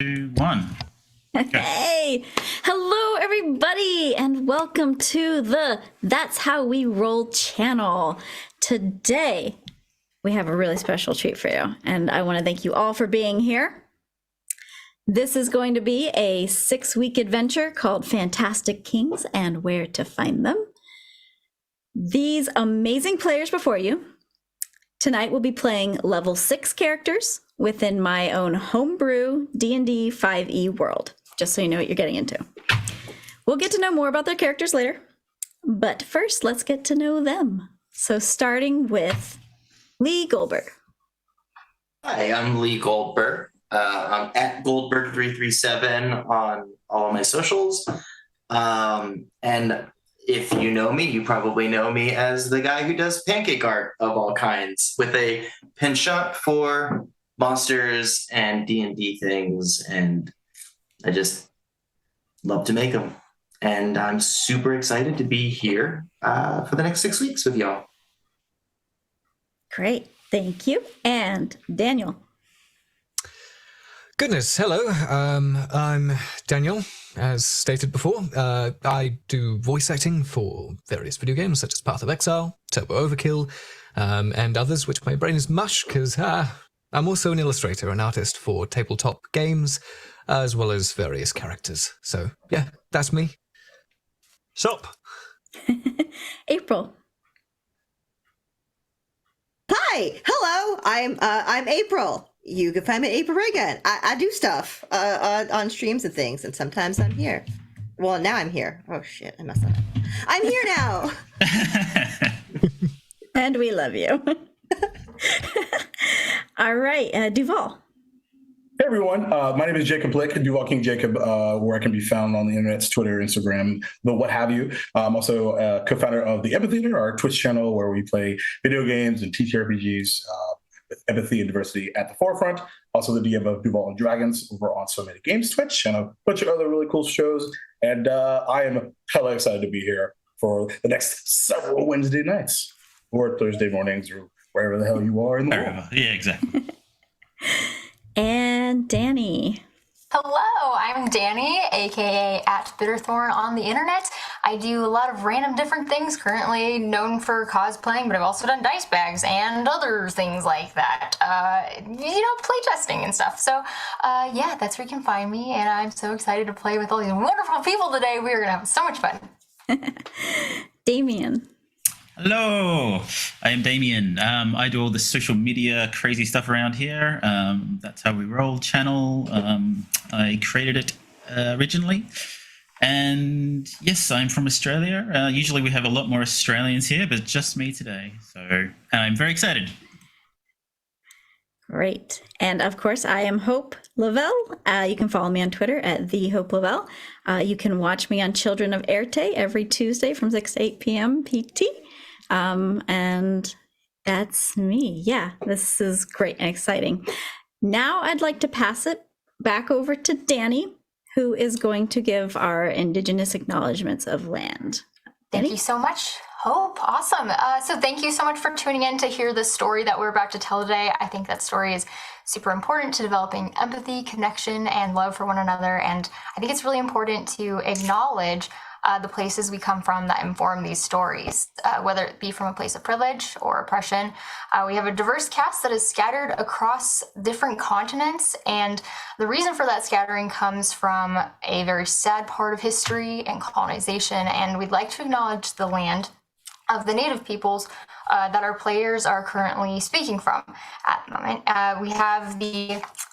2, 1. Okay. Hey, hello everybody, and welcome to the That's How We Roll channel. Today, we have a really special treat for you, and I want to thank you all for being here. This is going to be a 6-week adventure called Fantastic Kings and Where to Find Them. These amazing players before you tonight will be playing level 6 characters within my own homebrew D&D 5e world, just so you know what you're getting into. We'll get to know more about their characters later, but first let's get to know them. So starting with Lee Goldberg. Hi, I'm Lee Goldberg. I'm at Goldberg337 on all of my socials. And if you know me, you probably know me as the guy who does pancake art of all kinds with a penchant for monsters and D&D things, and I just love to make them. And I'm super excited to be here for the next 6 weeks with y'all. Great, thank you. And Daniel. Goodness, hello. I'm Daniel, as stated before. I do voice acting for various video games such as Path of Exile, Turbo Overkill, and others, which my brain is mush because I'm also an illustrator and artist for tabletop games, as well as various characters. So, yeah, that's me. Sup? April. Hi, hello. I'm April. You can find me at April Reagan. I do stuff on streams and things, and sometimes I'm here. Well, now I'm here. Oh shit, I messed up. I'm here now. And we love you. All right, Duval. Hey everyone, my name is Jacob Plicque, Duval King Jacob, where I can be found on the internet, Twitter, Instagram, the what have you. I'm also a co-founder of the Empathy Theater, our Twitch channel, where we play video games and TTRPGs with empathy and diversity at the forefront. Also the DM of Duval and Dragons over on So Many Games Twitch, and a bunch of other really cool shows. And I am hella excited to be here for the next several Wednesday nights, or Thursday mornings, or wherever the hell you are in the world. Yeah, exactly. And Dani. Hello, I'm Dani, aka at Bitterthorn on the internet. I do a lot of random different things, currently known for cosplaying, but I've also done dice bags and other things like that. Playtesting and stuff. So, yeah, that's where you can find me, and I'm so excited to play with all these wonderful people today. We're going to have so much fun. Damien. Hello, I am Damien. I do all the social media crazy stuff around here. That's How We Roll channel. I created it originally. And yes, I'm from Australia. Usually we have a lot more Australians here, but just me today. So I'm very excited. Great. And of course, I am Hope LaVelle. You can follow me on Twitter at @TheHopeLaVelle. You can watch me on Children of Erte every Tuesday from 6 to 8 p.m. PT. And that's me. Yeah, this is great and exciting. Now I'd like to pass it back over to Dani, who is going to give our Indigenous acknowledgements of land. Thank you so much, Hope. Awesome. So thank you so much for tuning in to hear the story that we're about to tell today. I think that story is super important to developing empathy, connection, and love for one another. And I think it's really important to acknowledge the places we come from that inform these stories, whether it be from a place of privilege or oppression. We have a diverse cast that is scattered across different continents, and the reason for that scattering comes from a very sad part of history and colonization, and we'd like to acknowledge the land of the native peoples that our players are currently speaking from at the moment. We have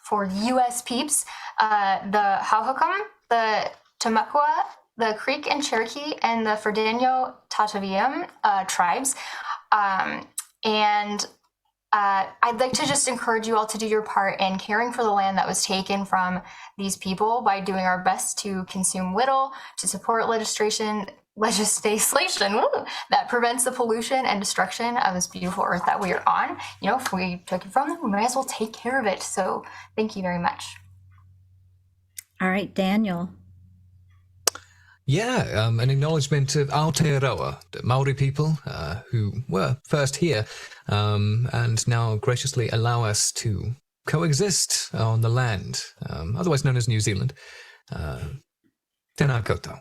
for U.S. peeps, the Hauhukam, the Tamaqua, the Creek and Cherokee, and the Ferdinand Tataviam tribes. And I'd like to just encourage you all to do your part in caring for the land that was taken from these people by doing our best to consume little, to support legislation that prevents the pollution and destruction of this beautiful earth that we are on. You know, if we took it from them, we might as well take care of it. So thank you very much. All right, Daniel. Yeah, an acknowledgement of Aotearoa, the Maori people who were first here and now graciously allow us to coexist on the land, otherwise known as New Zealand. Tēnā koutou.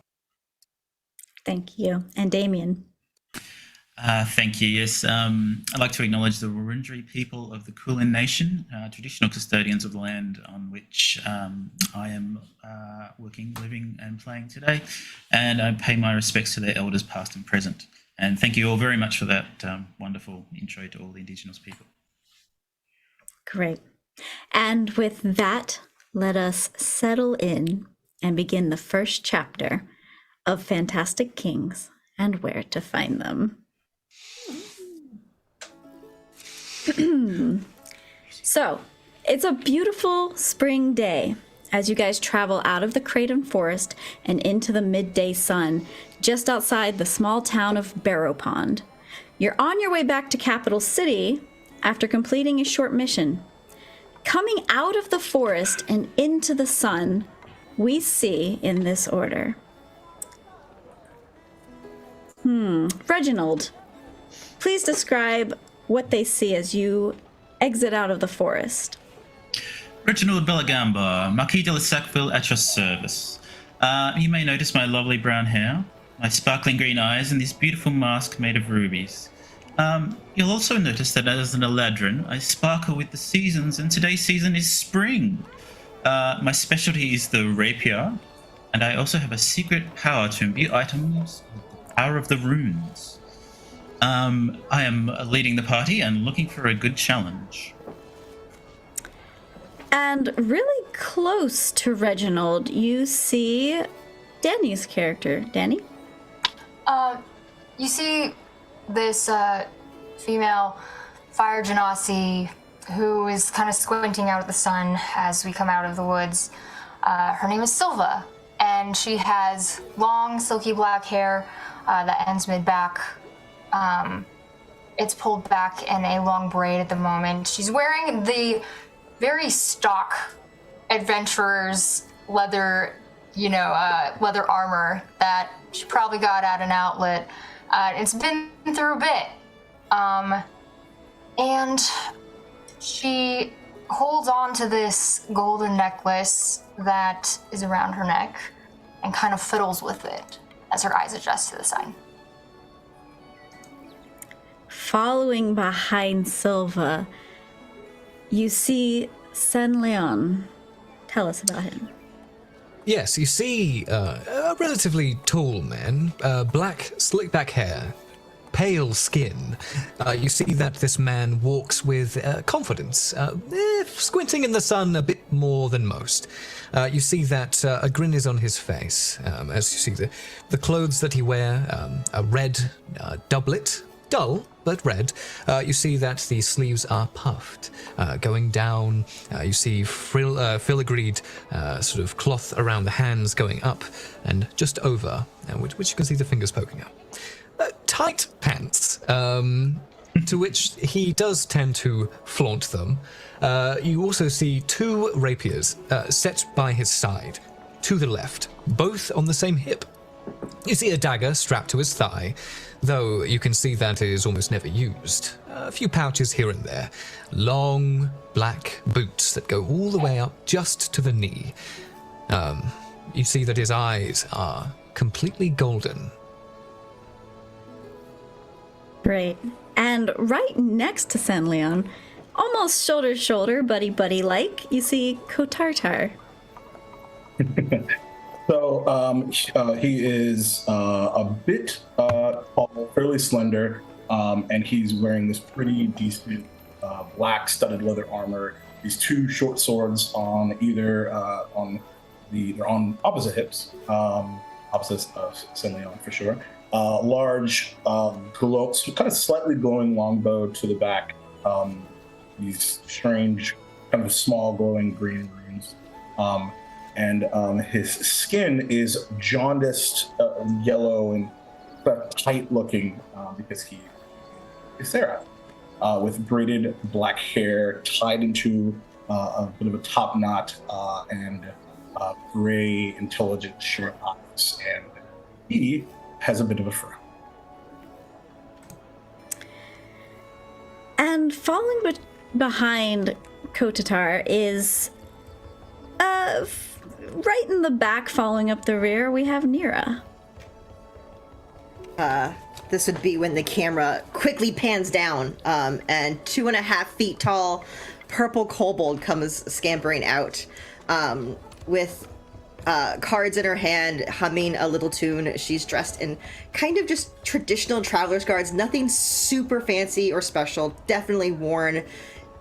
Thank you. And Damien. Thank you. Yes, I'd like to acknowledge the Wurundjeri people of the Kulin Nation, traditional custodians of the land on which I am working, living, and playing today. And I pay my respects to their elders, past and present. And thank you all very much for that wonderful intro to all the Indigenous people. Great. And with that, let us settle in and begin the first chapter of Fantastic Kings and Where to Find Them. So, it's a beautiful spring day as you guys travel out of the Creighton Forest and into the midday sun just outside the small town of Barrow Pond. You're on your way back to Capital City after completing a short mission. Coming out of the forest and into the sun, we see in this order. Reginald, please describe what they see as you exit out of the forest. Reginald Bellagamba, Marquis de Sackville at your service. You may notice my lovely brown hair, my sparkling green eyes, and this beautiful mask made of rubies. You'll also notice that as an Eladrin, I sparkle with the seasons, and today's season is spring. My specialty is the rapier, and I also have a secret power to imbue items with the power of the runes. I am leading the party and looking for a good challenge. And really close to Reginald, you see Dani's character. Dani? You see this female fire Genasi who is kind of squinting out at the sun as we come out of the woods. Her name is Silva, and she has long, silky black hair that ends mid-back. It's pulled back in a long braid at the moment. She's wearing the very stock adventurer's leather, leather armor that she probably got at an outlet. It's been through a bit. And she holds on to this golden necklace that is around her neck and kind of fiddles with it as her eyes adjust to the sun. Following behind Silva, you see Sen Leon. Tell us about him. Yes, you see a relatively tall man, black, slick back hair, pale skin. You see that this man walks with confidence, squinting in the sun a bit more than most. You see that a grin is on his face, as you see the clothes that he wears, a red doublet, dull but red. You see that the sleeves are puffed, going down. You see filigreed sort of cloth around the hands going up and just over, which you can see the fingers poking out. Tight pants, to which he does tend to flaunt them. You also see two rapiers set by his side, to the left, both on the same hip. You see a dagger strapped to his thigh, though you can see that it is almost never used. A few pouches here and there. Long, black boots that go all the way up just to the knee. You see that his eyes are completely golden. Great. And right next to Sen Leon, almost shoulder to shoulder, buddy like, you see Kotatar. So he is a bit tall, fairly slender, and he's wearing this pretty decent black studded leather armor. These two short swords on either they're on opposite hips, opposite of Sen Leon for sure. Large culottes, kind of slightly glowing longbow to the back. These strange, kind of small glowing green runes. And his skin is jaundiced yellow and tight looking because he is Sarah, with braided black hair tied into a bit of a top knot and gray, intelligent, short eyes. And he has a bit of a frown. And falling behind Kotatar is right in the back, following up the rear. We have Nira. This would be when the camera quickly pans down, and 2.5 feet tall purple kobold comes scampering out, with cards in her hand, humming a little tune. She's dressed in kind of just traditional traveler's garb, nothing super fancy or special, definitely worn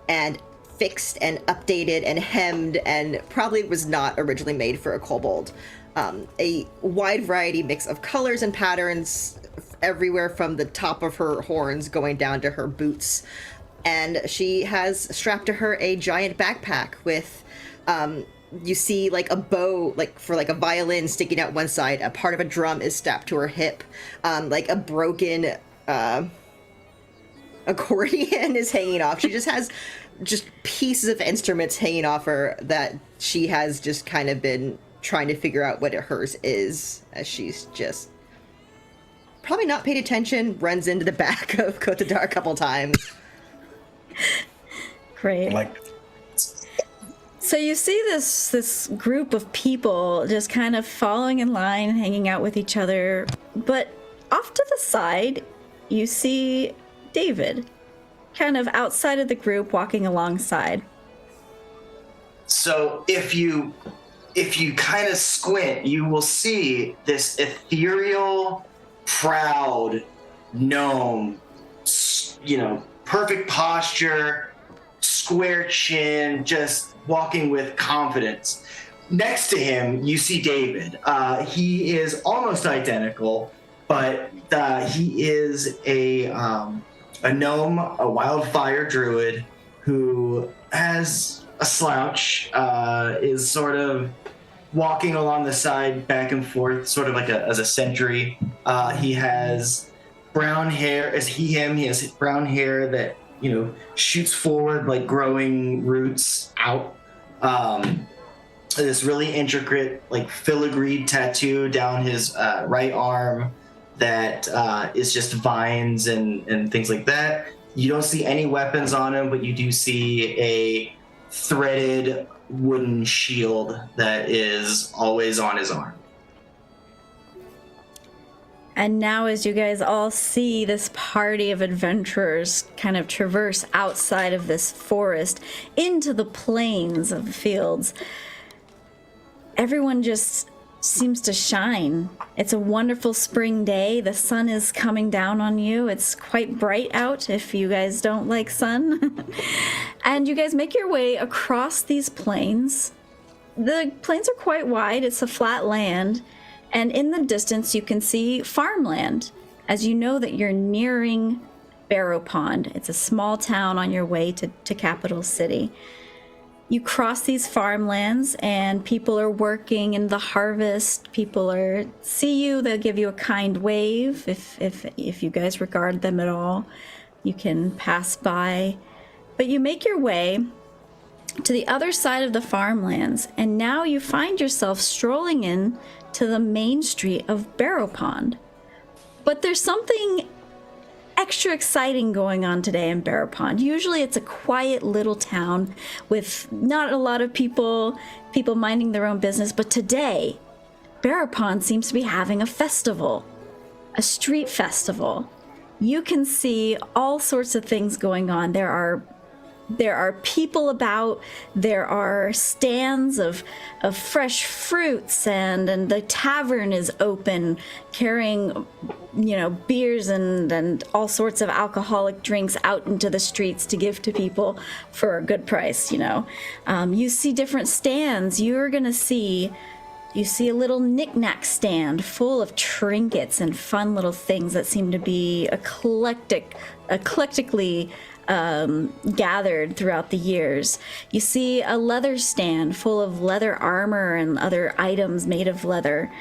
and fixed and updated and hemmed, and probably was not originally made for a kobold. A wide variety mix of colors and patterns everywhere from the top of her horns going down to her boots. And she has strapped to her a giant backpack with, you see like a bow, like for like a violin sticking out one side. A part of a drum is strapped to her hip. Like a broken accordion is hanging off. She just has just pieces of instruments hanging off her that she has just kind of been trying to figure out what hers is, as she's just probably not paid attention, runs into the back of Kotatar a couple times. Great. So you see this group of people just kind of following in line, hanging out with each other, but off to the side, you see David, kind of outside of the group, walking alongside. So if you kind of squint, you will see this ethereal, proud gnome, perfect posture, square chin, just walking with confidence. Next to him, you see David. He is almost identical, but he is a gnome, a wildfire druid who has a slouch, is sort of walking along the side back and forth, sort of like as a sentry. He has brown hair, he has brown hair that, shoots forward like growing roots out. This really intricate, like filigreed tattoo down his right arm that is just vines and things like that. You don't see any weapons on him, but you do see a threaded wooden shield that is always on his arm. And now as you guys all see this party of adventurers kind of traverse outside of this forest into the plains of the fields, everyone just seems to shine. It's a wonderful spring day. The sun is coming down on you. It's quite bright out if you guys don't like sun. And you guys make your way across these plains. The plains are quite wide. It's a flat land. And in the distance, you can see farmland, as you know that you're nearing Barrow Pond. It's a small town on your way to Capital City. You cross these farmlands, and people are working in the harvest. People see you. They'll give you a kind wave if you guys regard them at all. You can pass by, but you make your way to the other side of the farmlands, and now you find yourself strolling in to the main street of Barrow Pond. But there's something extra exciting going on today in Barrow Pond. Usually it's a quiet little town with not a lot of people minding their own business, but today Barrow Pond seems to be having a festival, a street festival. You can see all sorts of things going on. There are people about, there are stands of fresh fruits, and the tavern is open, carrying, beers and all sorts of alcoholic drinks out into the streets to give to people for a good price, You see different stands. You see a little knick-knack stand full of trinkets and fun little things that seem to be eclectically gathered throughout the years. You see a leather stand full of leather armor and other items made of leather.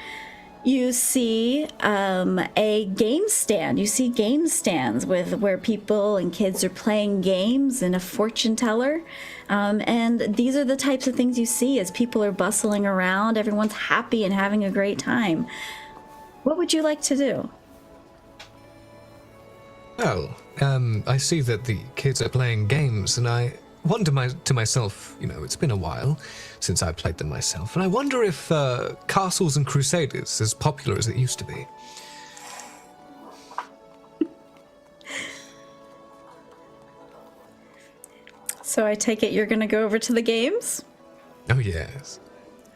You see a game stand. You see game stands where people and kids are playing games and a fortune teller. And these are the types of things you see as people are bustling around. Everyone's happy and having a great time. What would you like to do? Well, I see that the kids are playing games, and I wonder to myself, it's been a while since I played them myself, and I wonder if Castles and Crusaders is as popular as it used to be. So I take it you're going to go over to the games? Oh, yes.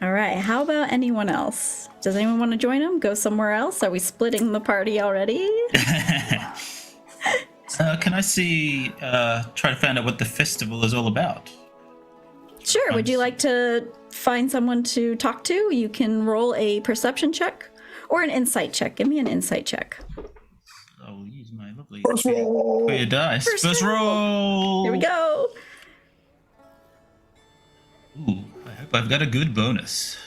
All right. How about anyone else? Does anyone want to join them? Go somewhere else? Are we splitting the party already? Can I try to find out what the festival is all about? Sure. Would you like to find someone to talk to? You can roll a perception check or an insight check. Give me an insight check. I'll use my lovely First roll. clear dice. First roll. Here we go. Ooh, I hope I've got a good bonus.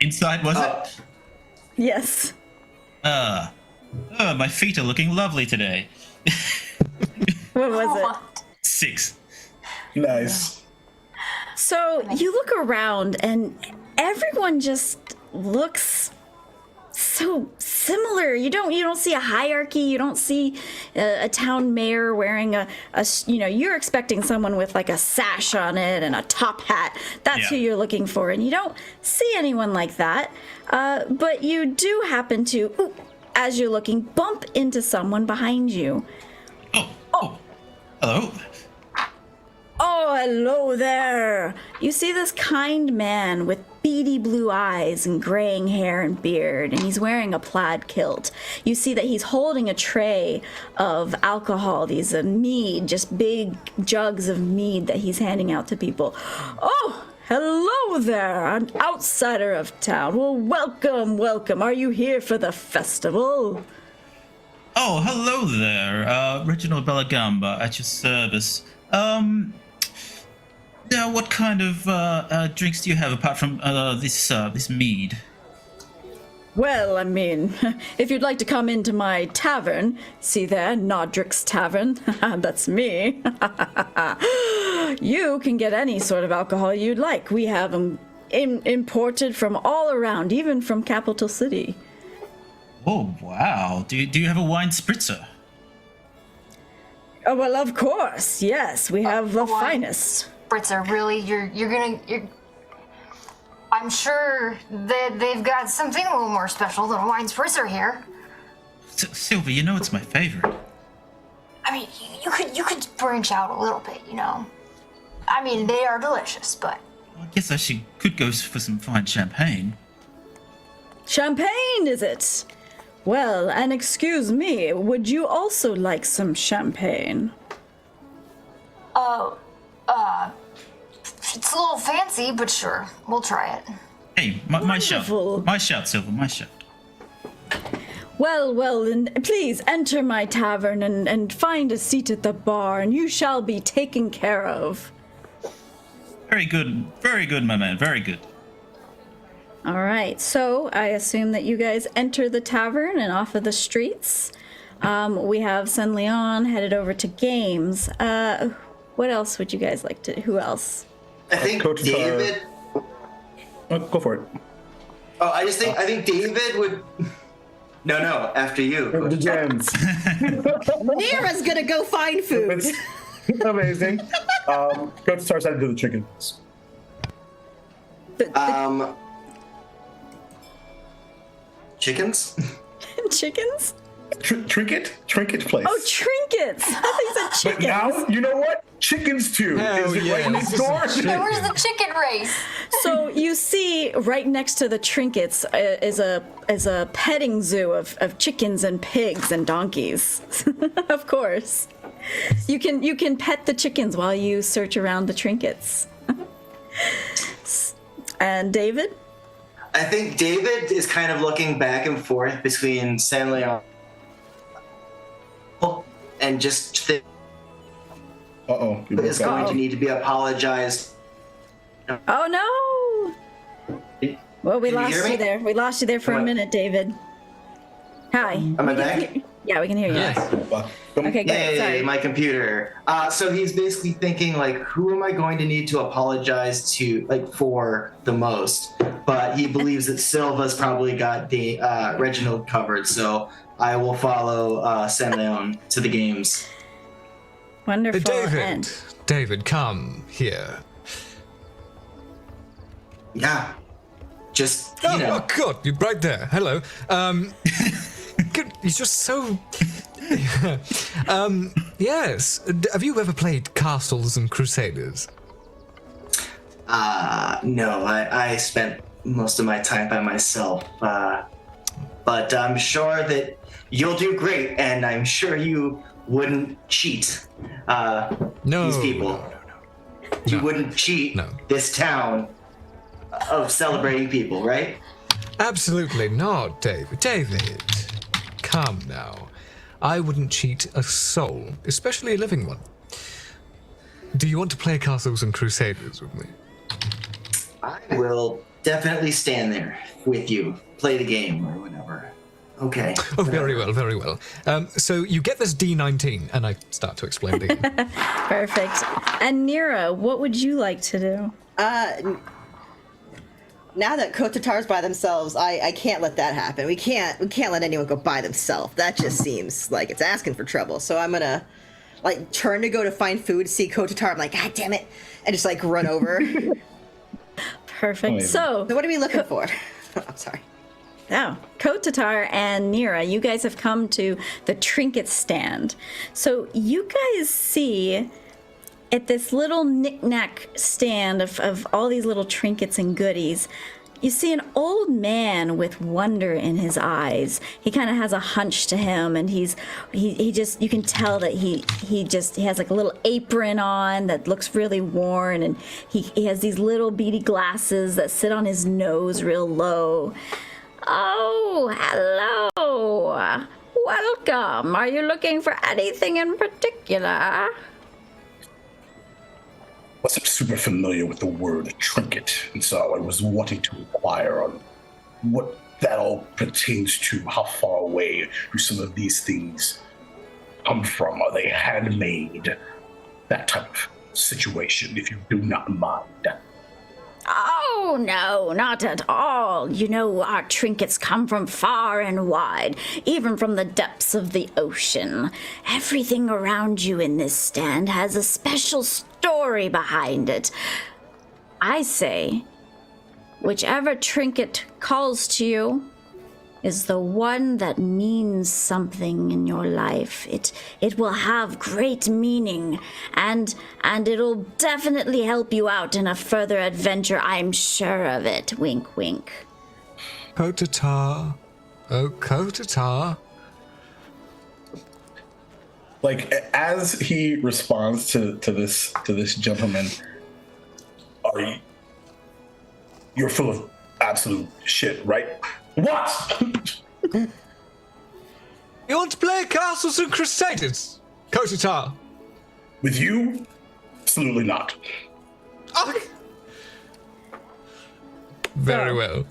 Insight, was it? Yes. My feet are looking lovely today. What was it? 6. Nice. So you look around and everyone just looks so similar. You don't see a hierarchy. You don't see a town mayor wearing a you're expecting someone with like a sash on it and a top hat. That's who you're looking for, and you don't see anyone like that. But you do happen to, as you're looking, bump into someone behind you. Oh, hello. Oh, hello there. You see this kind man with beady blue eyes and graying hair and beard, and he's wearing a plaid kilt. You see that he's holding a tray of alcohol, these mead, just big jugs of mead that he's handing out to people. Oh, hello there, an outsider of town. Well, welcome. Are you here for the festival? Oh, hello there. Reginald Bellagamba at your service. Now, what kind of drinks do you have apart from this mead? Well, I mean, if you'd like to come into my tavern, see there, Nodrick's Tavern, that's me. You can get any sort of alcohol you'd like. We have them imported from all around, even from Capital City. Oh, wow. Do you have a wine spritzer? Oh, well, of course, yes. We have the finest. Spritzer, really? You're I'm sure that they've got something a little more special than a wine spritzer here. Silva, you know it's my favorite. I mean, you could branch out a little bit, I mean, they are delicious, but I guess I could go for some fine champagne. Champagne, is it? Well, and excuse me, would you also like some champagne? It's a little fancy, but sure, we'll try it. Hey, my shout. Wonderful. My shout, Silva, my shout. Well, then please enter my tavern and find a seat at the bar, and you shall be taken care of. Very good, my man, very good. All right, so I assume that you guys enter the tavern and off of the streets. We have Sen Leon headed over to games. What else would you guys like to? Who else? I think Kotatar. David. Go for it. Oh, I think David would. No, after you. The gems. Nira's gonna go find food. It's amazing. Kotatar decided to do the chickens. Chickens? Chickens? Trinket place. Oh, trinkets! I thought you said But chickens. now, you know what? Chickens too. Hell Is it yeah, right next this is door? chicken. Where's the chicken race? So you see, right next to the trinkets is a petting zoo of chickens and pigs and donkeys. Of course, you can pet the chickens while you search around the trinkets. And David? I think David is kind of looking back and forth between San Leon and just think Uh-oh. is going to need to be apologized. Oh no! Well, we Can you lost hear you me? there. We lost you there for a minute, David. Hi. Am I back? Yeah, we can hear you. Yes. Okay, great. Yay, Sorry. my computer. So he's basically thinking like, who am I going to need to apologize to, like, for the most? But he believes that Silva's probably got the Reginald covered. So I will follow San Leon to the games. Wonderful. David, come here. Yeah. Just, you know. Oh, God, you're right there. Hello. Good, you're just so... yes. Have you ever played Castles and Crusaders? No, I spent most of my time by myself. But I'm sure that you'll do great, and I'm sure you wouldn't cheat these people. No. You wouldn't cheat this town of celebrating people, right? Absolutely not, David. David, come now. I wouldn't cheat a soul, especially a living one. Do you want to play Castles and Crusaders with me? I will definitely stand there with you, play the game or whatever. Okay. Oh, very well, very well. So you get this D19, and I start to explain the game. Perfect. And Nira, what would you like to do? Now that Kotatar's by themselves, I can't let that happen. We can't let anyone go by themselves. That just seems like it's asking for trouble. So I'm gonna like turn to go to find food, see Kotatar, I'm like, God damn it, and just like run over. Perfect. Amazing. So what are we looking for? I'm sorry. Oh, Kotatar and Nira, you guys have come to the trinket stand. So you guys see at this little knick-knack stand of all these little trinkets and goodies, you see an old man with wonder in his eyes. He kind of has a hunch to him, and he just, you can tell that he has like a little apron on that looks really worn, and he has these little beady glasses that sit on his nose real low. Oh, hello. Welcome. Are you looking for anything in particular? Wasn't super familiar with the word trinket, and so I was wanting to inquire on what that all pertains to. How far away do some of these things come from? Are they handmade? That type of situation, if you do not mind. Oh, no, not at all. You know, our trinkets come from far and wide, even from the depths of the ocean. Everything around you in this stand has a special story behind it. I say, whichever trinket calls to you is the one that means something in your life. It will have great meaning, and it'll definitely help you out in a further adventure. I'm sure of it. Wink, wink. Kotatar. Oh, Kotatar. Like, as he responds to this gentleman, you're full of absolute shit, right? What? You want to play Castles and Crusaders, Kotatar? With you? Absolutely not. Oh. Very well.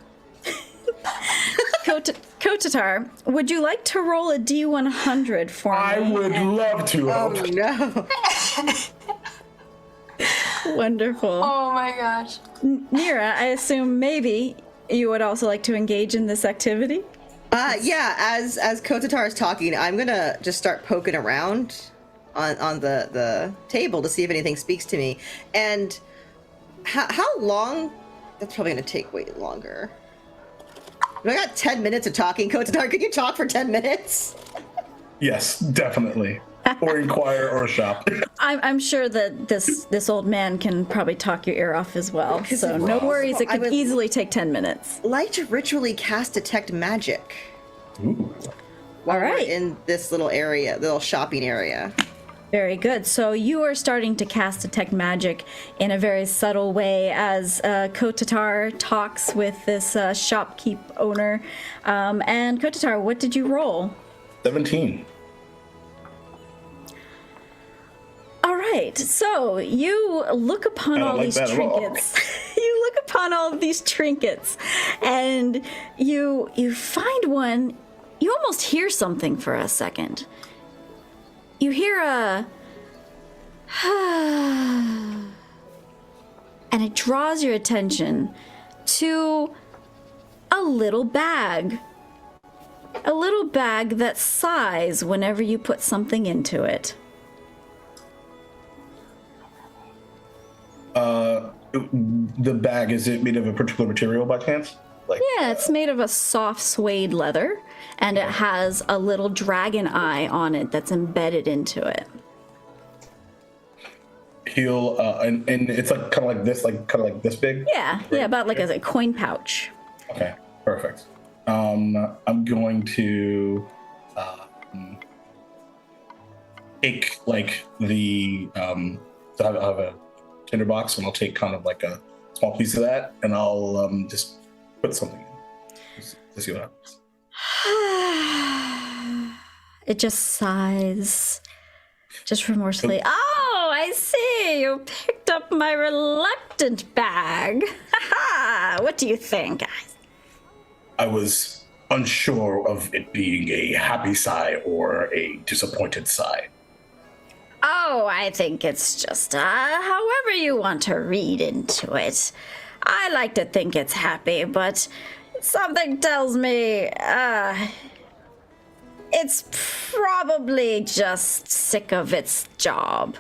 Kotatar, would you like to roll a D100 for me? I would love to. Oh no. Wonderful. Oh my gosh. Nira, I assume maybe you would also like to engage in this activity? Yeah, as Kotatar is talking, I'm gonna just start poking around on the table to see if anything speaks to me. And how long? That's probably gonna take way longer. I got 10 minutes of talking. Kotatar, could you talk for 10 minutes? Yes, definitely. Or inquire or shop. I'm sure that this old man can probably talk your ear off as well. So no worries, it could easily take 10 minutes. Like to ritually cast detect magic. Ooh. All right. In this little area, little shopping area. Very good. So you are starting to cast detect magic in a very subtle way as Kotatar talks with this shopkeep owner. And Kotatar, what did you roll? 17. All right, so you look upon all these trinkets. You look upon all of these trinkets, and you find one. You almost hear something for a second. You hear a, and it draws your attention to a little bag. A little bag that sighs whenever you put something into it. The bag, is it made of a particular material by chance? Like, Yeah, it's made of a soft suede leather, and it has a little dragon eye on it that's embedded into it. he'll and it's like kind of like this big. Yeah, about like a coin pouch. Okay, perfect. I'm going to take like the so I have a tinderbox, and I'll take kind of like a small piece of that, and I'll just put something in just to see what happens. It just sighs, just remorsefully. Oh, I see. You picked up my reluctant bag. What do you think? I was unsure of it being a happy sigh or a disappointed sigh. Oh, I think it's just however you want to read into it. I like to think it's happy, but something tells me it's probably just sick of its job.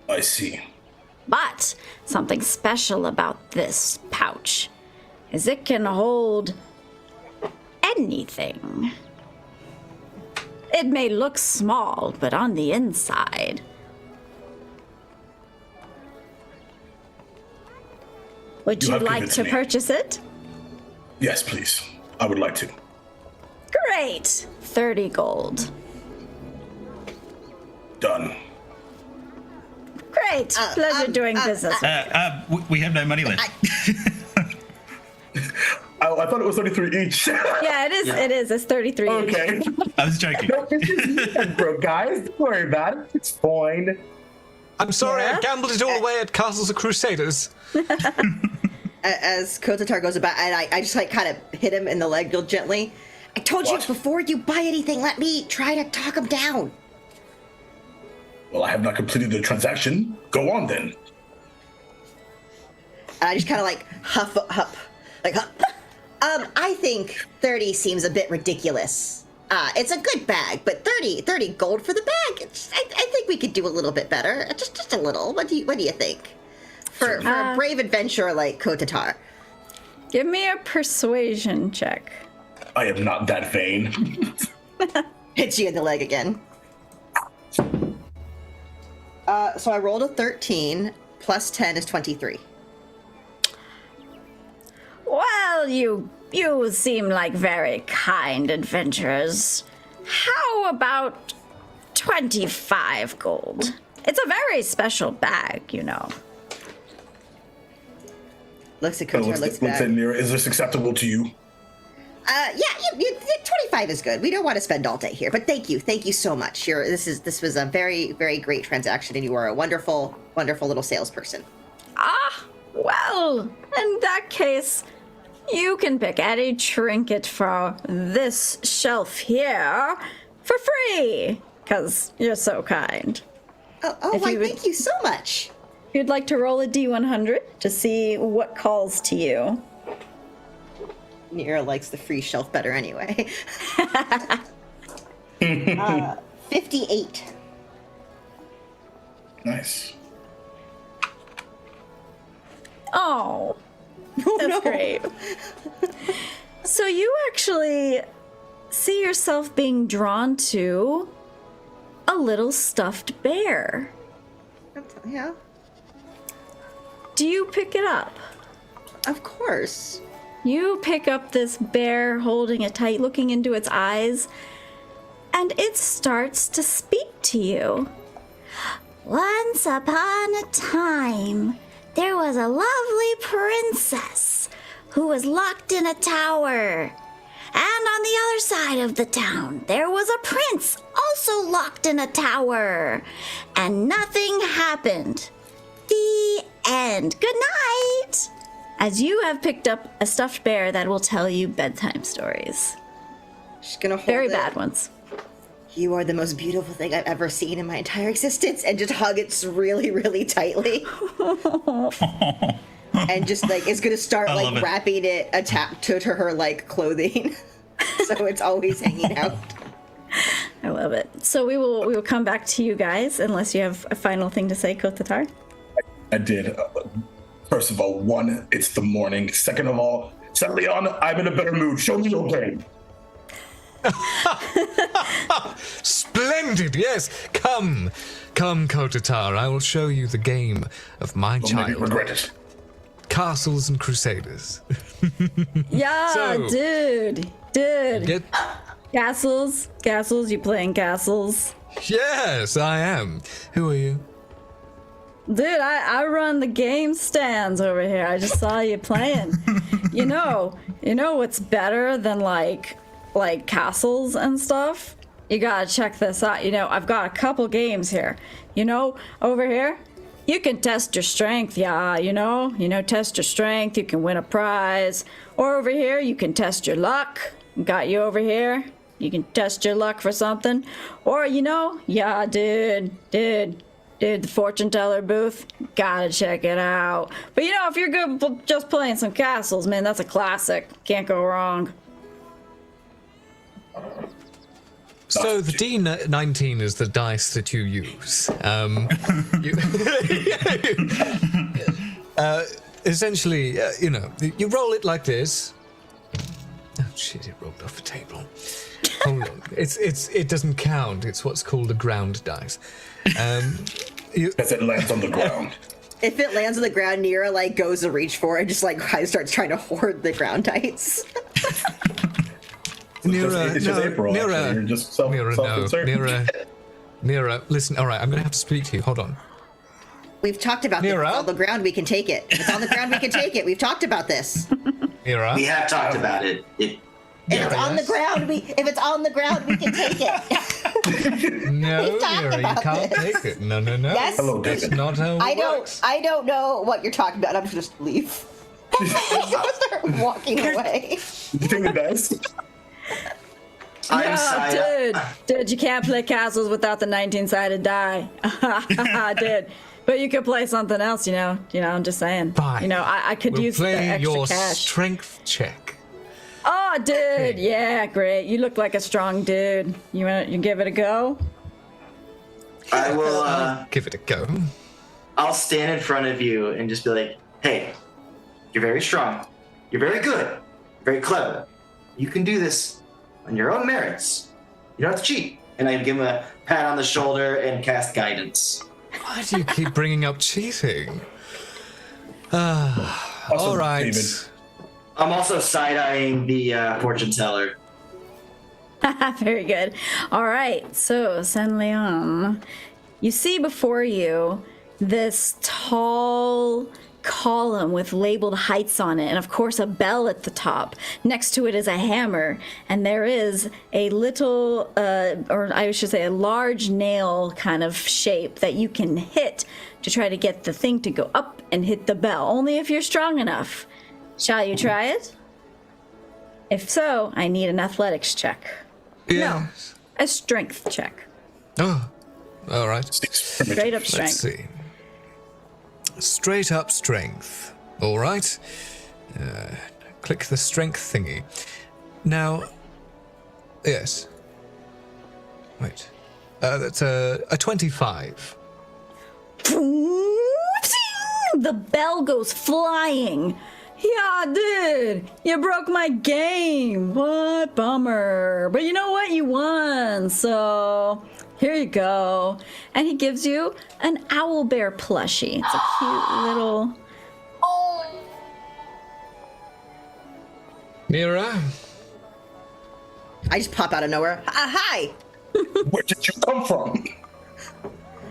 I see. But something special about this pouch is it can hold anything. It may look small, but on the inside, would you like to purchase it? Yes, please. I would like to. Great. 30 gold. Done. Great. Pleasure doing business. We have no money left. I thought it was 33 each. Yeah, it is. Yeah. It is. It's 33. Okay. I was joking. Bro, guys, don't worry about it. It's fine. I'm sorry, I gambled it all away at Castles of Crusaders. As Kotatar goes about, and I just like kind of hit him in the leg real gently. I told you before you buy anything, let me try to talk him down. Well, I have not completed the transaction. Go on then. And I just kind of like huff. I think 30 seems a bit ridiculous. It's a good bag, but 30 gold for the bag. I think we could do a little bit better. Just a little. What do you think? For a brave adventurer like Kotatar. Give me a persuasion check. I am not that vain. Hits you in the leg again. So I rolled a 13, plus 10 is 23. Well, you seem like very kind adventurers. How about 25 gold? It's a very special bag, you know. Looks at Kotatar, looks back. at Nira. Is this acceptable to you? Yeah, 25 is good. We don't want to spend all day here, but thank you so much. This was a very, very great transaction, and you are a wonderful, wonderful little salesperson. Well, in that case, you can pick any trinket from this shelf here for free, because you're so kind. Thank you so much. If you'd like to roll a D100 to see what calls to you. Nira likes the free shelf better anyway. 58. Nice. Oh, that's great. So you actually see yourself being drawn to a little stuffed bear. Yeah. Do you pick it up? Of course. You pick up this bear, holding it tight, looking into its eyes, and it starts to speak to you. Once upon a time, there was a lovely princess who was locked in a tower. And on the other side of the town, there was a prince also locked in a tower. And nothing happened. The end. Good night. As you have picked up a stuffed bear that will tell you bedtime stories. She's gonna hold Very it. bad ones. You are the most beautiful thing I've ever seen in my entire existence, and just hug it really, really tightly. And just like it's gonna start like wrapping it attached to her like clothing, so it's always hanging out. I love it. So we will come back to you guys unless you have a final thing to say, Kotatar. I did. First of all, one, it's the morning. Second of all, Leon, I'm in a better mood. Show me your game. Splendid, yes. Come, Kotatar. I will show you the game of my Don't make me child. regret it. Castles and Crusaders. Yeah, So- dude. Get- Castles, you playing castles? Yes, I am. Who are you? Dude, I run the game stands over here. I just saw you playing. you know what's better than like castles and stuff? You gotta check this out. I've got a couple games here. Over here, you can test your strength, test your strength, you can win a prize. Or over here, you can test your luck. Got you over here. You can test your luck for something. Or, dude, the fortune teller booth, gotta check it out. But if you're good just playing some castles, man, that's a classic. Can't go wrong. So the D19 is the dice that you use. Essentially, you roll it like this. Oh shit! It rolled off the table. Hold on. It doesn't count. It's what's called a ground dice. As it lands on the ground. If it lands on the ground, Nira goes to reach for it, just starts trying to hoard the ground dice. Nira, it's just April. Nira, Actually. You're just self-concerned. Nira, listen. All right, I'm gonna have to speak to you. Hold on. We've talked about this. If Nira? it's on the ground, we can take it. If it's on the ground, we can take it. We've talked about this. Nira. We have talked about it. If it's on the ground, we can take it. No, We've talked Nira, you about can't this. take it. No. Yes. Hello, That's David. not how it works. I don't know what you're talking about. I'm just gonna leave. Start walking away. You take the dice? I'm sorry. Dude, you can't play castles without the 19-sided die. Dude. But you could play something else, I'm just saying. Fine. I could We'll use the play extra your cash. strength check. Oh, dude, yeah, great. You look like a strong dude. You give it a go? I will. Give it a go. I'll stand in front of you and just be like, "Hey, you're very strong. You're very good. You're very clever. You can do this on your own merits. You don't have to cheat." And I give him a pat on the shoulder and cast guidance. Why do you keep bringing up cheating? All right. David. I'm also side-eyeing the fortune teller. Very good. All right, so San Leon, you see before you this tall column with labeled heights on it, and of course a bell at the top. Next to it is a hammer, and there is a little, or I should say a large nail kind of shape that you can hit to try to get the thing to go up and hit the bell, only if you're strong enough. Shall you try it? If so, I need an athletics check. Yes. No, a strength check. Oh, all right. Straight up Let's strength. see. Straight up strength. All right. Click the strength thingy. Now, yes. Wait. That's a 25. The bell goes flying. Yeah, dude, you broke my game. What bummer. But you know what? You won. So here you go. And he gives you an owl bear plushie. It's a cute little. Oh, Nira? I just pop out of nowhere. Hi. Where did you come from?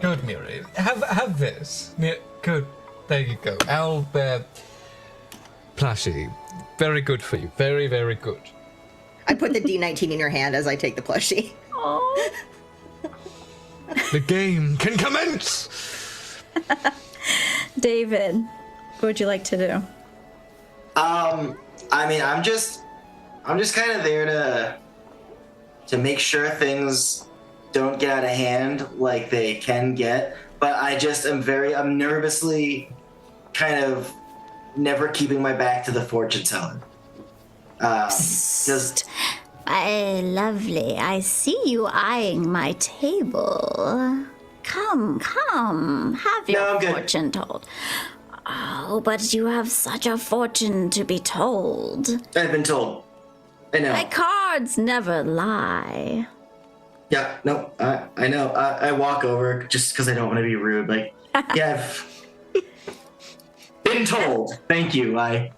Good, Nira. Have this. Good. There you go. Owlbear plushie. Very good for you. Very, very good. I put the D19 in your hand as I take the plushie. Oh. The game can commence! David, what would you like to do? I mean, I'm just kind of there to make sure things don't get out of hand like they can get. But I'm nervously kind of never keeping my back to the fortune teller. Because Lovely. I see you eyeing my table. Come, have No, your I'm good. fortune told. Oh, but you have such a fortune to be told. I've been told. I know. My cards never lie. Yeah, no, I know. I walk over just because I don't want to be rude. Like, yeah, I've been told. Thank you. I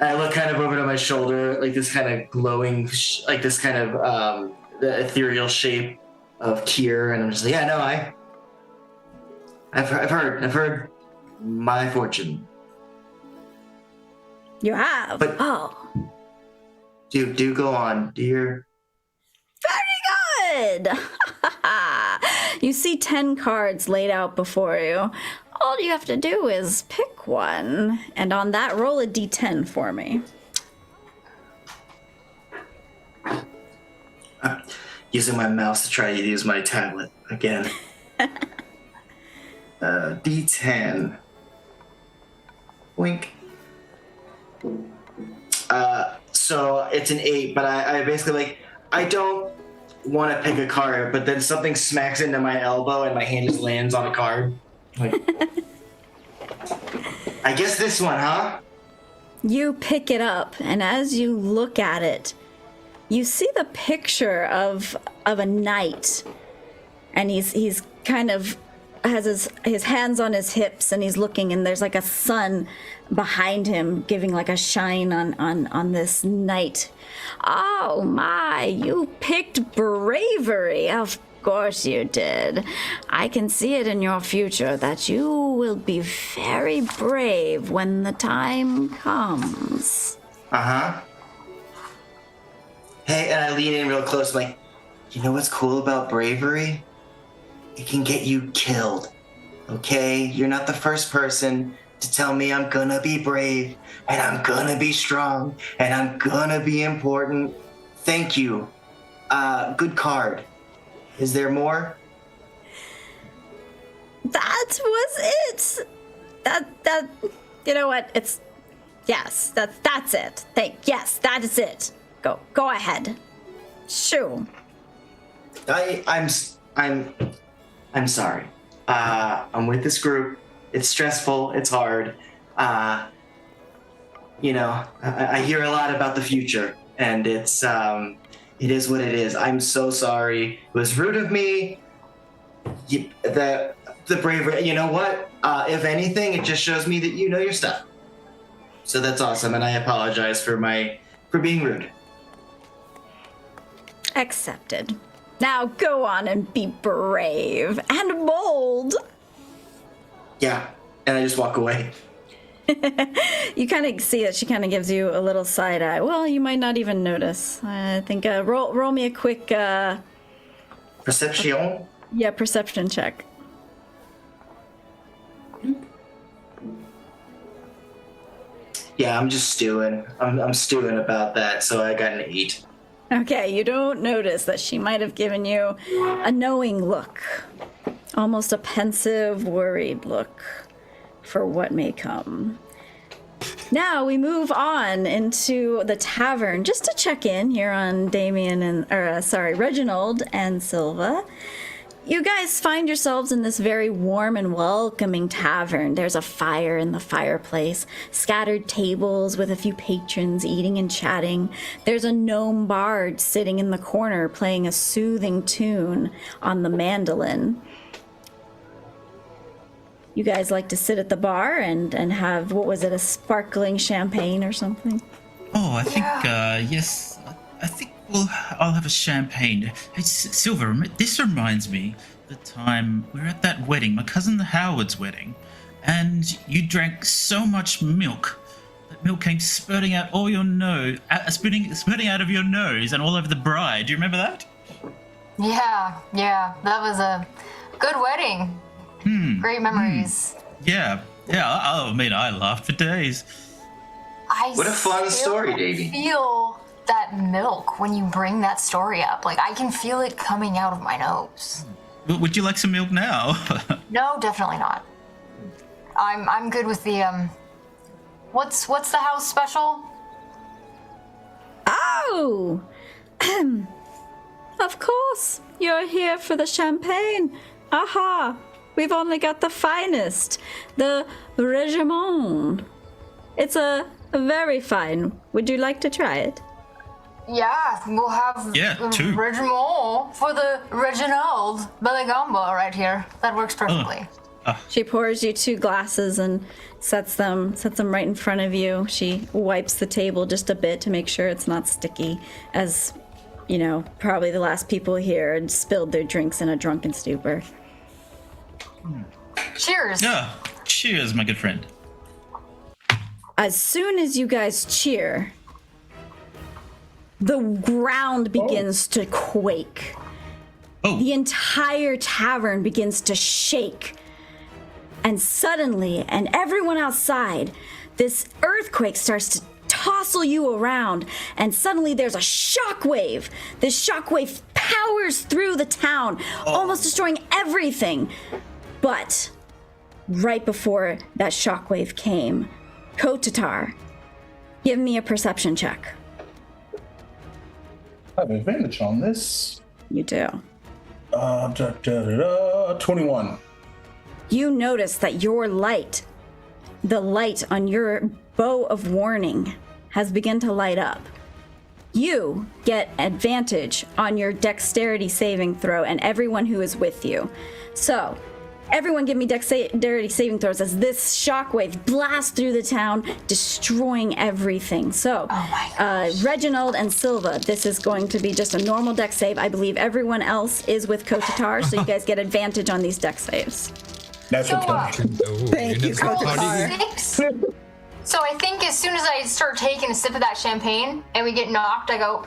look kind of over to my shoulder, like this kind of glowing, like this kind of the ethereal shape of Kier, and I'm just like, yeah, no, I've heard my fortune. You have? But- oh. Do go on, dear. Very good! You see 10 cards laid out before you. All you have to do is pick one. And on that, roll a d10 for me. I'm using my mouse to try to use my tablet again. D10. Wink. So it's an 8, but I basically I don't want to pick a card, but then something smacks into my elbow and my hand just lands on a card. Like, I guess this one, huh? You pick it up, and as you look at it, you see the picture of a knight, and he's kind of has his hands on his hips, and he's looking, and there's like a sun behind him giving like a shine on this knight. Oh my, you picked bravery. Of course you did. I can see it in your future that you will be very brave when the time comes. Uh-huh. Hey, and I lean in real close, like, you know what's cool about bravery? It can get you killed. Okay? You're not the first person to tell me I'm gonna be brave, and I'm gonna be strong, and I'm gonna be important. Thank you. Good card. Is there more? That was it. That you know what? It's yes. That's it. Yes, that is it. Go ahead. Shoo. I'm sorry. I'm with this group. It's stressful. It's hard. You know, I hear a lot about the future, and it is what it is. I'm so sorry. It was rude of me. The bravery. You know what? If anything, it just shows me that you know your stuff. So that's awesome, and I apologize for being rude. Accepted. Now go on and be brave and bold. Yeah, and I just walk away. You kind of see that she kind of gives you a little side eye. Well, you might not even notice. I think roll me a quick Perception. yeah, perception check. Yeah, I'm just stewing. I'm stewing about that, so I got an 8. Okay, you don't notice that she might have given you a knowing look, almost a pensive, worried look for what may come. Now we move on into the tavern just to check in here on Reginald and Silva. You guys find yourselves in this very warm and welcoming tavern. There's a fire in the fireplace, scattered tables with a few patrons eating and chatting. There's a gnome bard sitting in the corner playing a soothing tune on the mandolin. You guys like to sit at the bar and have, what was it, a sparkling champagne or something? Oh, I think, yes. I think I'll have a champagne. Hey, Silver, this reminds me the time we were at that wedding, my cousin Howard's wedding, and you drank so much milk. That milk came spurting out all your nose, spurting out of your nose and all over the bride. Do you remember that? Yeah, that was a good wedding. Great memories. Yeah. I mean, I laughed for days. What a fun story, Davey. Feel that milk when you bring that story up. Like, I can feel it coming out of my nose. Would you like some milk now? No, definitely not. I'm good with the what's the house special? Oh, of course, you're here for the champagne. aha! We've only got the finest, the Regiment. It's a very fine. Would you like to try it? Yeah, we'll have two. Reginald for the Reginald Bellagamba right here. That works perfectly. She pours you 2 glasses and sets them right in front of you. She wipes the table just a bit to make sure it's not sticky, as you know, probably the last people here had spilled their drinks in a drunken stupor. Cheers. Yeah. Cheers, my good friend. As soon as you guys cheer, the ground begins to quake. Oh. The entire tavern begins to shake. And suddenly, and everyone outside, this earthquake starts to tossle you around, and suddenly there's a shockwave. This shockwave powers through the town, almost destroying everything. But right before that shockwave came, Kotatar, give me a perception check. I have advantage on this. You do. 21. You notice that your light, the light on your bow of warning, has begun to light up. You get advantage on your dexterity saving throw and everyone who is with you. So, everyone give me dexterity saving throws as this shockwave blasts through the town, destroying everything. So, Reginald and Silva, this is going to be just a normal dex save. I believe everyone else is with Kotatar, so you guys get advantage on these dex saves. Natural 20. Thank you, Kotatar. 6. So I think as soon as I start taking a sip of that champagne and we get knocked, I go,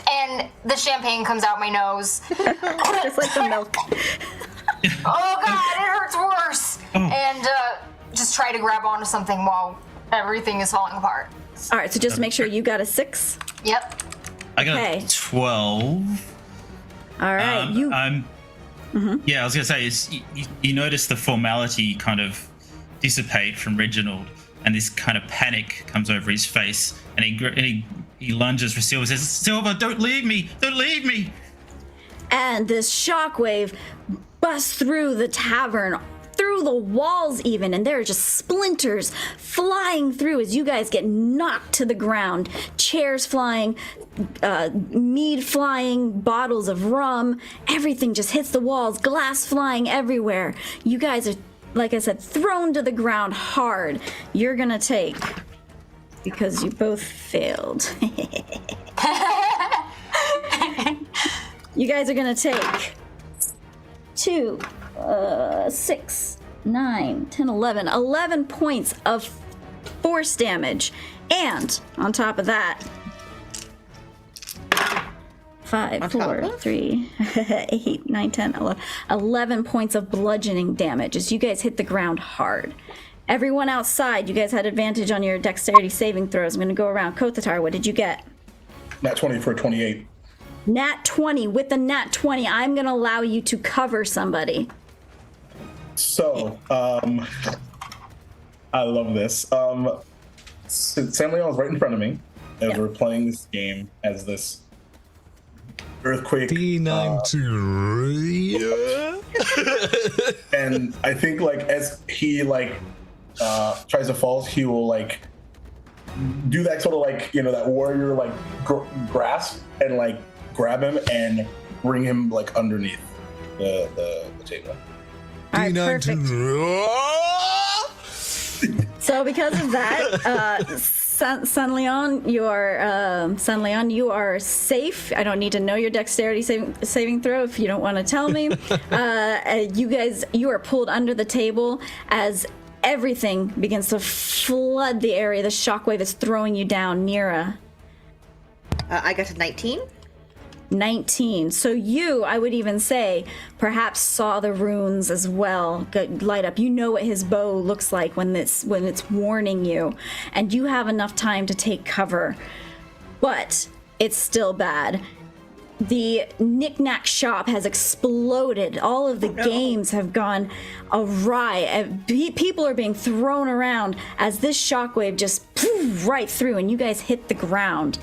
and the champagne comes out my nose. Just like the milk. Oh God, it hurts worse. And just try to grab onto something while everything is falling apart. All right, so just make sure you got a 6. Yep. I got Okay. a 12. All right, Yeah, I was gonna say is you notice the formality kind of dissipate from Reginald, and this kind of panic comes over his face, and he lunges for Silva, says, "Silva, don't leave me! Don't leave me!" And this shockwave busts through the tavern, through the walls even, and there are just splinters flying through as you guys get knocked to the ground. Chairs flying, mead flying, bottles of rum, everything just hits the walls, glass flying everywhere. You guys are, like I said, thrown to the ground hard. You're gonna take, because you both failed. You guys are gonna take 2, 6, 9, 10, 11. 11 points of force damage. And on top of that, 5, 4, 3, 8, 9, 10, 11. 11 points of bludgeoning damage as you guys hit the ground hard. Everyone outside, you guys had advantage on your dexterity saving throws. I'm going to go around. Kotatar, what did you get? Nat 20 for 28. Nat 20. With the nat 20, I'm going to allow you to cover somebody. So, I love this. San Leon was right in front of me as we're playing this game as this earthquake. And I think as he tries to fall, he will do that sort of that warrior grasp and grab him and bring him underneath the table. All right, perfect. So because of that, San Leon, you are safe. I don't need to know your dexterity saving throw if you don't want to tell me. You are pulled under the table as everything begins to flood the area. The shockwave is throwing you down. Nira. I got to 19. 19. So you, I would even say, perhaps saw the runes as well light up. You know what his bow looks like when it's warning you, and you have enough time to take cover. But it's still bad. The knick-knack shop has exploded. All of the games have gone awry. People are being thrown around as this shockwave just right through, and you guys hit the ground.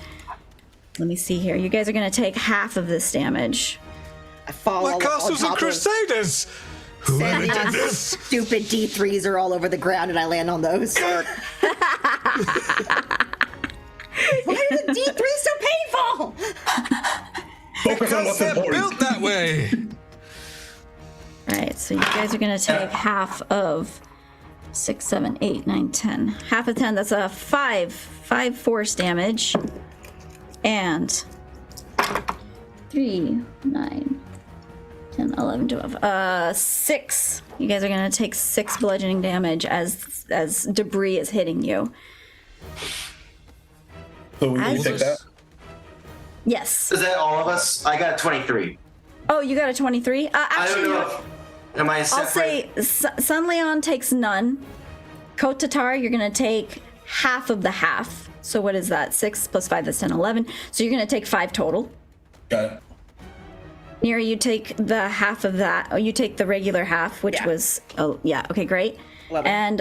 Let me see here. You guys are going to take half of this damage. I fall My on castles top and of- crusaders! Whoever Sandy did on this? stupid D3s are all over the ground, and I land on those. Why are the D3s so painful? Focus on Because what's they're important. built that way. Alright, so you guys are gonna take half of 6, 7, 8, 9, 10. Half of 10, that's a 5 force damage. And 3, 9, 10, 11, 12. 6. You guys are gonna take 6 bludgeoning damage as debris is hitting you. So we As- take that. Yes. Is that all of us? I got 23. Oh, you got a 23? I Actually, don't know. Am I I'll separate? say Sun Leon takes none. Kotatar, you're gonna take half of the half. So what is that? 6 plus 5, that's 10, 11. So you're gonna take 5 total. Got it. Nira, you take the half of that. Oh, you take the regular half, which was, oh, yeah, okay, great. 11. And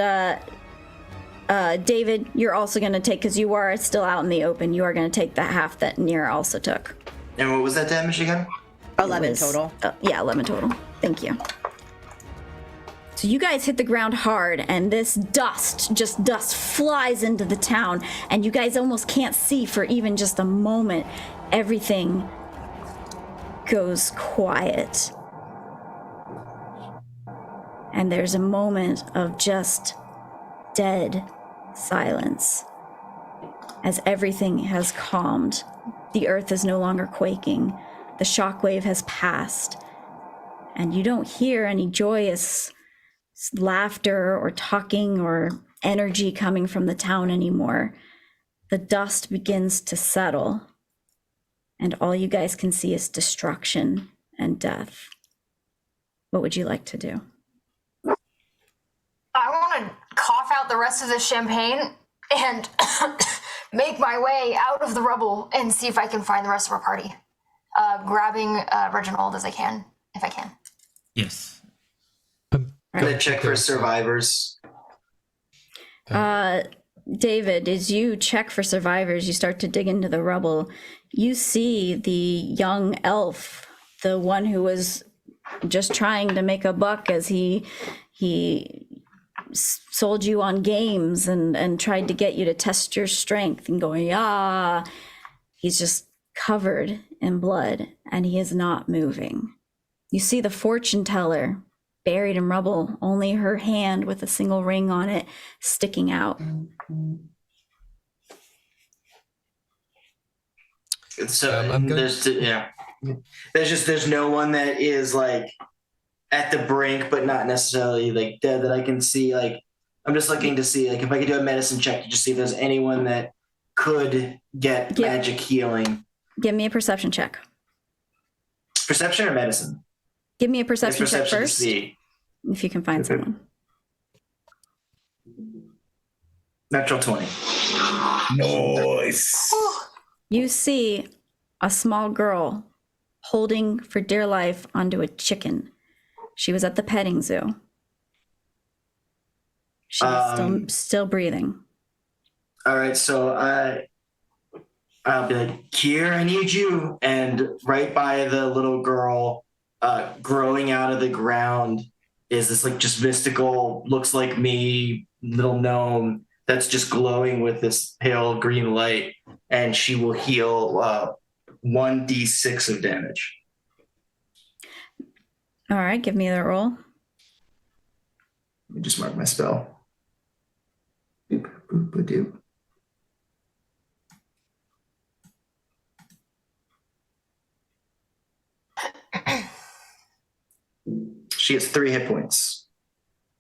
David, you're also gonna take, because you are still out in the open, you are gonna take the half that Nira also took. And what was that damage again? 11 was- total. Yeah, 11 total. Thank you. So you guys hit the ground hard, and this dust flies into the town, and you guys almost can't see for even just a moment. Everything goes quiet. And there's a moment of just dead silence as everything has calmed. The earth is no longer quaking. The shockwave has passed, and you don't hear any joyous laughter or talking or energy coming from the town anymore. The dust begins to settle, and all you guys can see is destruction and death. What would you like to do? I want to cough out the rest of the champagne and make my way out of the rubble and see if I can find the rest of our party. Grabbing Reginald as I can, if I can. Yes. I'm gonna check for survivors. David, as you check for survivors, you start to dig into the rubble. You see the young elf, the one who was just trying to make a buck as he sold you on games and tried to get you to test your strength and going, ah. He's just covered in blood and he is not moving. You see the fortune teller buried in rubble, only her hand with a single ring on it sticking out. So I'm good. there's no one that is like at the brink, but not necessarily like dead that I can see. Like I'm just looking to see like if I could do a medicine check to just see if there's anyone that could get magic healing. Give me a perception check. Perception or medicine? Give me a perception check to first, see. if you can find someone. Natural 20. Nice. You see a small girl holding for dear life onto a chicken. She was at the petting zoo. She's still breathing. All right, so I'll be like, Kier, I need you. And right by the little girl, growing out of the ground is this like just mystical, looks like me, little gnome that's just glowing with this pale green light. And she will heal 1d6 of damage. All right, give me the roll. Let me just mark my spell. Boop, boop, boop, doop. She has 3 hit points.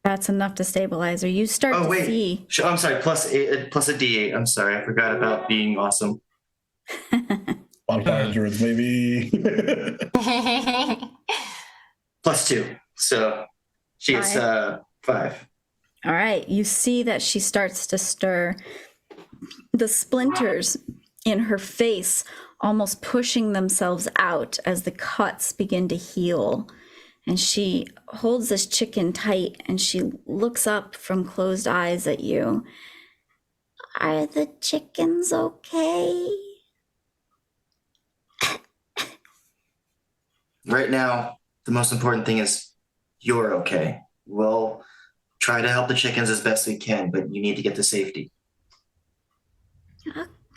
That's enough to stabilize her. You start Oh, to wait. see. I'm sorry, plus a d8. I'm sorry, I forgot about being awesome. Bonfire druids, maybe. Plus 2. So she gets 5. All right, you see that she starts to stir. The splinters in her face almost pushing themselves out as the cuts begin to heal. And she holds this chicken tight and she looks up from closed eyes at you. Are the chickens okay? Right now, the most important thing is you're okay. We'll try to help the chickens as best we can, but you need to get to safety.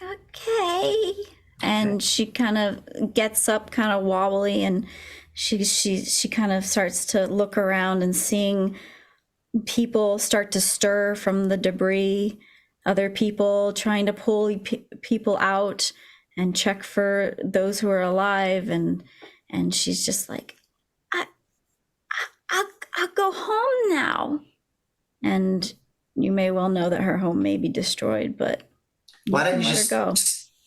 Okay. And she kind of gets up, kind of wobbly, and she kind of starts to look around and seeing people start to stir from the debris. Other people trying to pull people out and check for those who are alive, and she's just like, I'll go home now. And you may well know that her home may be destroyed, but Why don't you let her just go.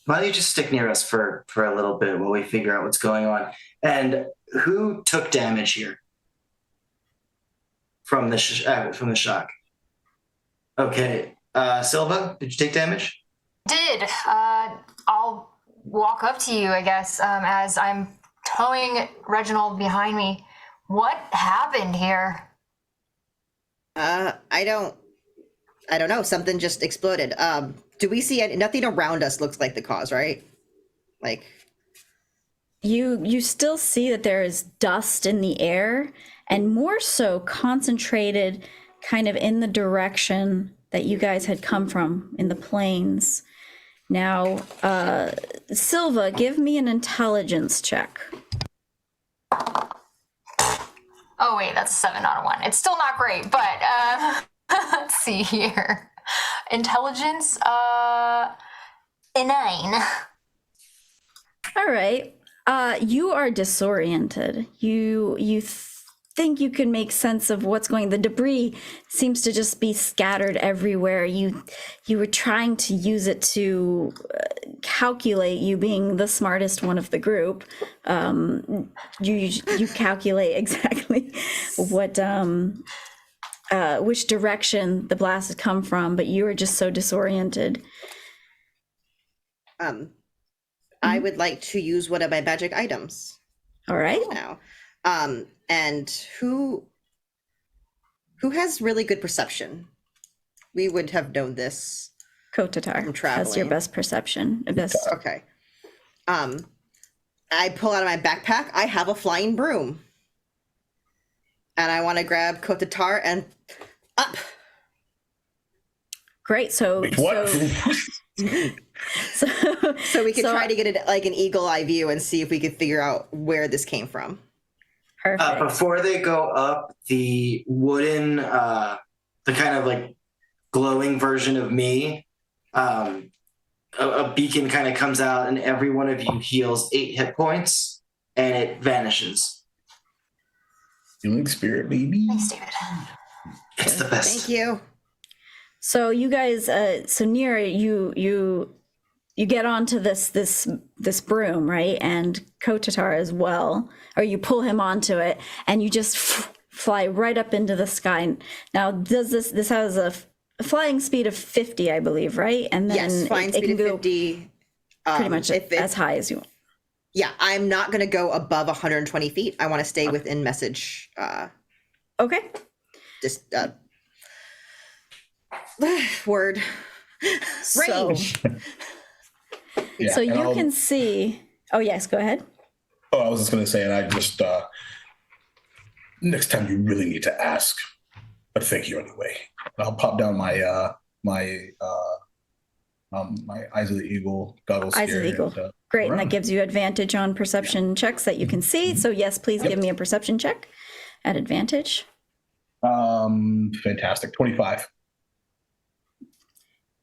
Why don't you just stick near us for a little bit while we figure out what's going on? And who took damage here from the shock? Okay, Silva, did you take damage? Did. I'll walk up to you, I guess, as I'm towing Reginald behind me. What happened here? I don't know. Something just exploded. Do we see nothing around us looks like the cause, right? Like You still see that there is dust in the air, and more so concentrated kind of in the direction that you guys had come from in the plains. Now, Silva, give me an intelligence check. Oh wait, that's a 7 out of 1. It's still not great, but let's see here. Intelligence, a 9. All right. You are disoriented. You think you can make sense of what's going. The debris seems to just be scattered everywhere. You were trying to use it to calculate. You being the smartest one of the group, you calculate exactly what which direction the blast had come from, but you were just so disoriented. I would like to use one of my magic items. All right. Now, and who has really good perception? We would have known this. Kotatar From traveling. has your best perception. Okay. I pull out of my backpack. I have a flying broom, and I want to grab Kotatar and up. Great. So Wait, what? So we could try to get it like an eagle eye view and see if we could figure out where this came from. Perfect. Before they go up, the wooden, the kind of like glowing version of me, a beacon kind of comes out, and every one of you heals 8 hit points, and it vanishes. Healing spirit, baby. Thanks, David. It's the best. Thank you. So you guys, so Nira, you get onto this broom, right? And Kotatar as well, or you pull him onto it, and you just fly right up into the sky. Now, does this has a flying speed of 50, I believe, right? And then Yes, flying it speed can of go 50. pretty much as high as you want. Yeah, I'm not going to go above 120 feet. I want to stay within message. Okay. Just word So, range. Yeah, so and you I'll- can see. Oh yes, go ahead. Oh, I was just gonna say, and I just next time you really need to ask, but thank you anyway. I'll pop down my my Eyes of the Eagle goggles. Eyes of the here Eagle. and, Great, and that around. gives you advantage on perception checks that you can see. So yes, please give me a perception check at advantage. Fantastic. 25.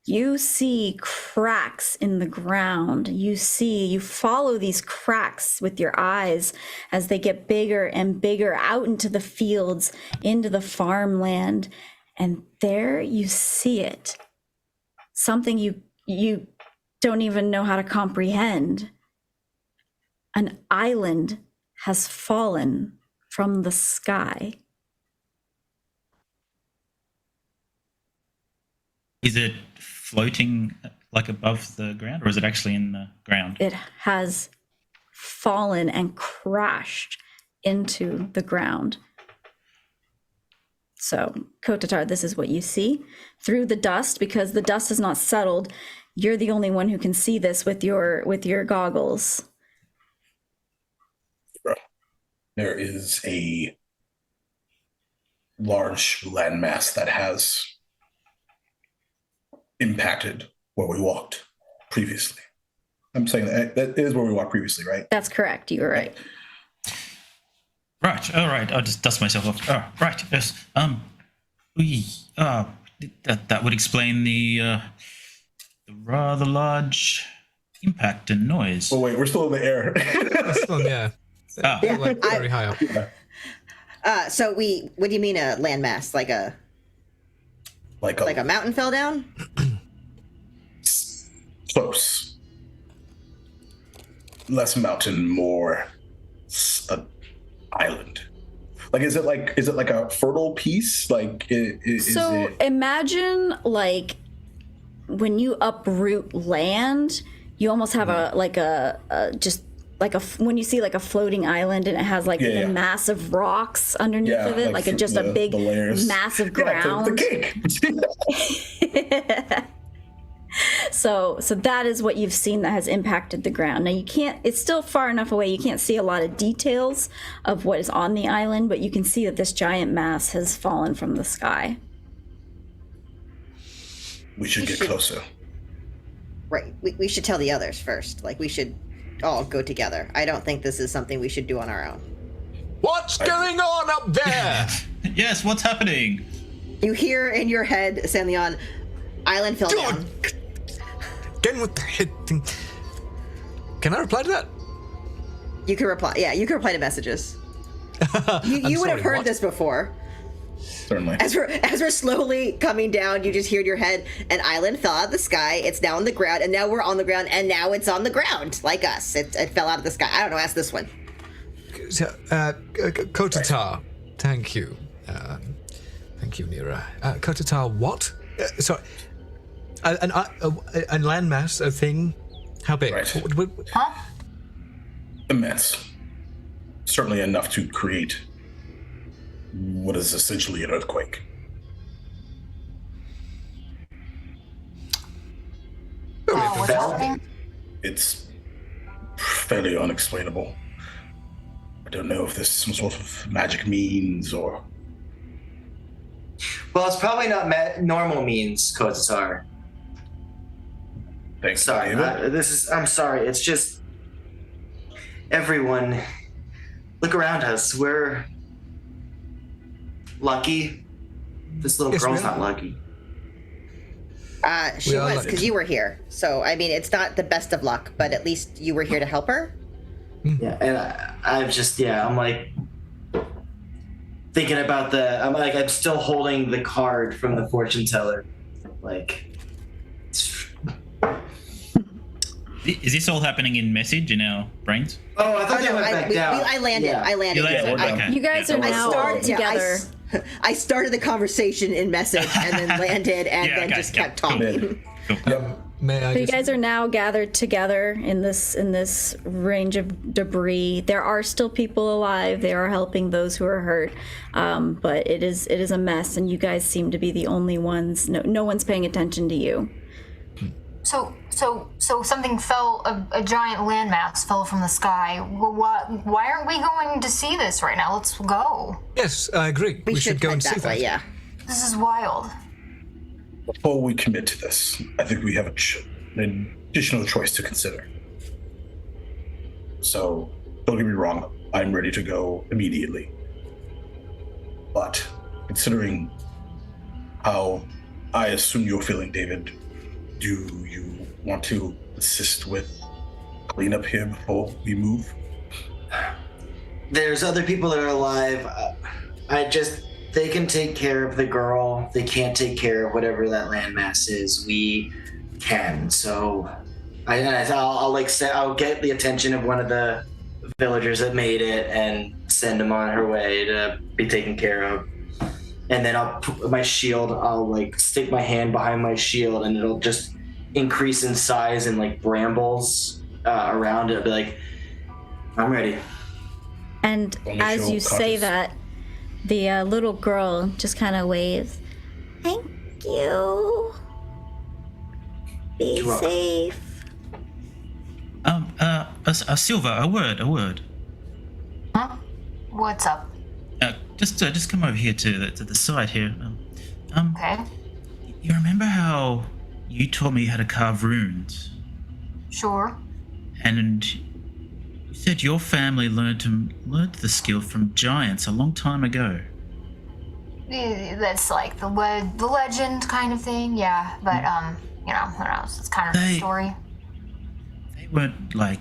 You see cracks in the ground. You follow these cracks with your eyes as they get bigger and bigger out into the fields, into the farmland. And there you see it. Something you don't even know how to comprehend. An island has fallen from the sky. Is it floating like above the ground, or is it actually in the ground? It has fallen and crashed into the ground. So, Kotatar, this is what you see through the dust, because the dust has not settled. You're the only one who can see this with your goggles. There is a large landmass that has impacted where we walked previously. I'm saying that is where we walked previously, right? That's correct. You were right. Right. All right. I'll just dust myself off. Oh, right. Yes. That would explain the rather large impact and noise. Oh wait, we're still in the air. Yeah. Ah. Like very high up. So what do you mean a landmass? Like a mountain fell down? Close. Less mountain, more an island. Like, is it like a fertile piece? Like, imagine like when you uproot land, you almost have when you see like a floating island and it has like the massive rocks underneath of it, like just a big massive ground. The cake. So that is what you've seen that has impacted the ground. Now it's still far enough away, you can't see a lot of details of what is on the island, but you can see that this giant mass has fallen from the sky. We should get closer. Right. We should tell the others first. Like, we should all go together. I don't think this is something we should do on our own. What's going on up there? Yes, what's happening? You hear in your head, Sanleon, island fell down. Again with the head thing. Can I reply to that? You can reply. Yeah, you can reply to messages. You would have heard this before. Certainly. As we're slowly coming down, you just hear in your head, an island fell out of the sky, it's now on the ground, and now we're on the ground, and now it's on the ground, like us. It fell out of the sky. I don't know, ask this one. Kotatar, thank you. Thank you, Nira. Kotatar, what? Sorry. A landmass, a thing? How big? Right. Huh? Immense. Certainly enough to create what is essentially an earthquake. Oh, what's happening? It's fairly unexplainable. I don't know if there's some sort of magic means or... Well, it's probably not normal means, Kotatar. Thanks. Sorry, I'm sorry. It's just everyone. Look around us. We're lucky. This little girl's not lucky. She was, because you were here. So, I mean, it's not the best of luck, but at least you were here to help her. Yeah, and I'm like thinking about I'm still holding the card from the fortune teller. Like, is this all happening in message in our brains? Oh, I thought they went back down. I landed. Yeah. I landed. Okay. You guys are now all together. I started the conversation in message and then landed and then just kept talking. Cool. May I So you guys are now gathered together in this range of debris. There are still people alive. They are helping those who are hurt, but it is a mess, and you guys seem to be the only ones. No one's paying attention to you. So something fell, a giant landmass fell from the sky. Why aren't we going to see this right now? Let's go. Yes, I agree. We should go and see that. Yeah. This is wild. Before we commit to this, I think we have an additional choice to consider. So, don't get me wrong, I'm ready to go immediately. But, considering how I assume you're feeling, David, do you want to assist with cleanup here before we move? There's other people that are alive. They can take care of the girl. They can't take care of whatever that landmass is. We can. So I'll get the attention of one of the villagers that made it and send him on her way to be taken care of. And then I'll put my shield. I'll stick my hand behind my shield, and it'll just increase in size and brambles around it. I'll be like, I'm ready. And as you say that, the little girl just kind of waves. Thank you. Be safe. Silva, a word. Huh? What's up? just come over here to the side here. Okay. You remember how you taught me how to carve runes? Sure. And you said your family learned the skill from giants a long time ago. That's like the legend kind of thing, yeah. But who knows? It's kind of the story. They weren't like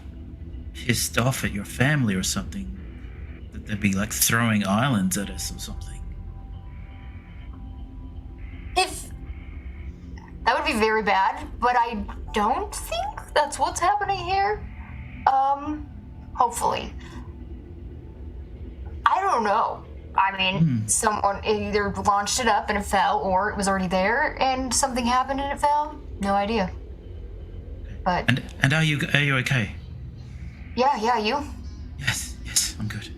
pissed off at your family or something. That they'd be like throwing islands at us or something. If that would be very bad, but I don't think that's what's happening here. Hopefully. I don't know. I mean, someone either launched it up and it fell, or it was already there and something happened and it fell. No idea. But and are you okay? Yeah, you? Yes, I'm good.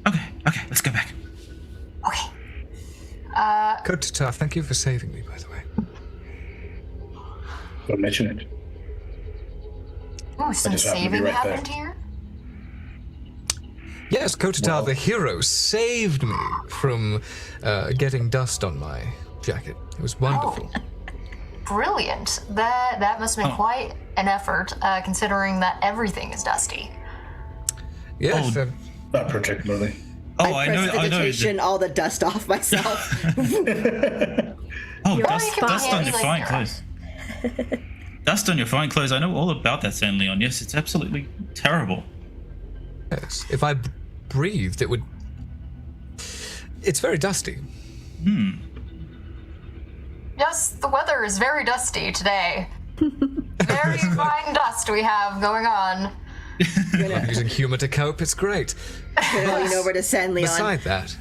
Okay, let's go back. Okay. Kotatar, thank you for saving me, by the way. Don't mention it. Ooh, some just happened to be saving right happened there. here? Yes, Kotatar, the hero, saved me from getting dust on my jacket. It was wonderful. Oh, brilliant. That must have been quite an effort, considering that everything is dusty. Yes, Not particularly. Oh, I I know. prestidigitation all the dust off myself. Dust on your like fine Nira. clothes. Dust on your fine clothes. I know all about that, San Leon. Yes, it's absolutely terrible. yes. If I breathed, it would... It's very dusty. Yes, the weather is very dusty today. Very fine dust we have going on. I'm using humor to cope. It's great. Going over to San Leon. Beside that,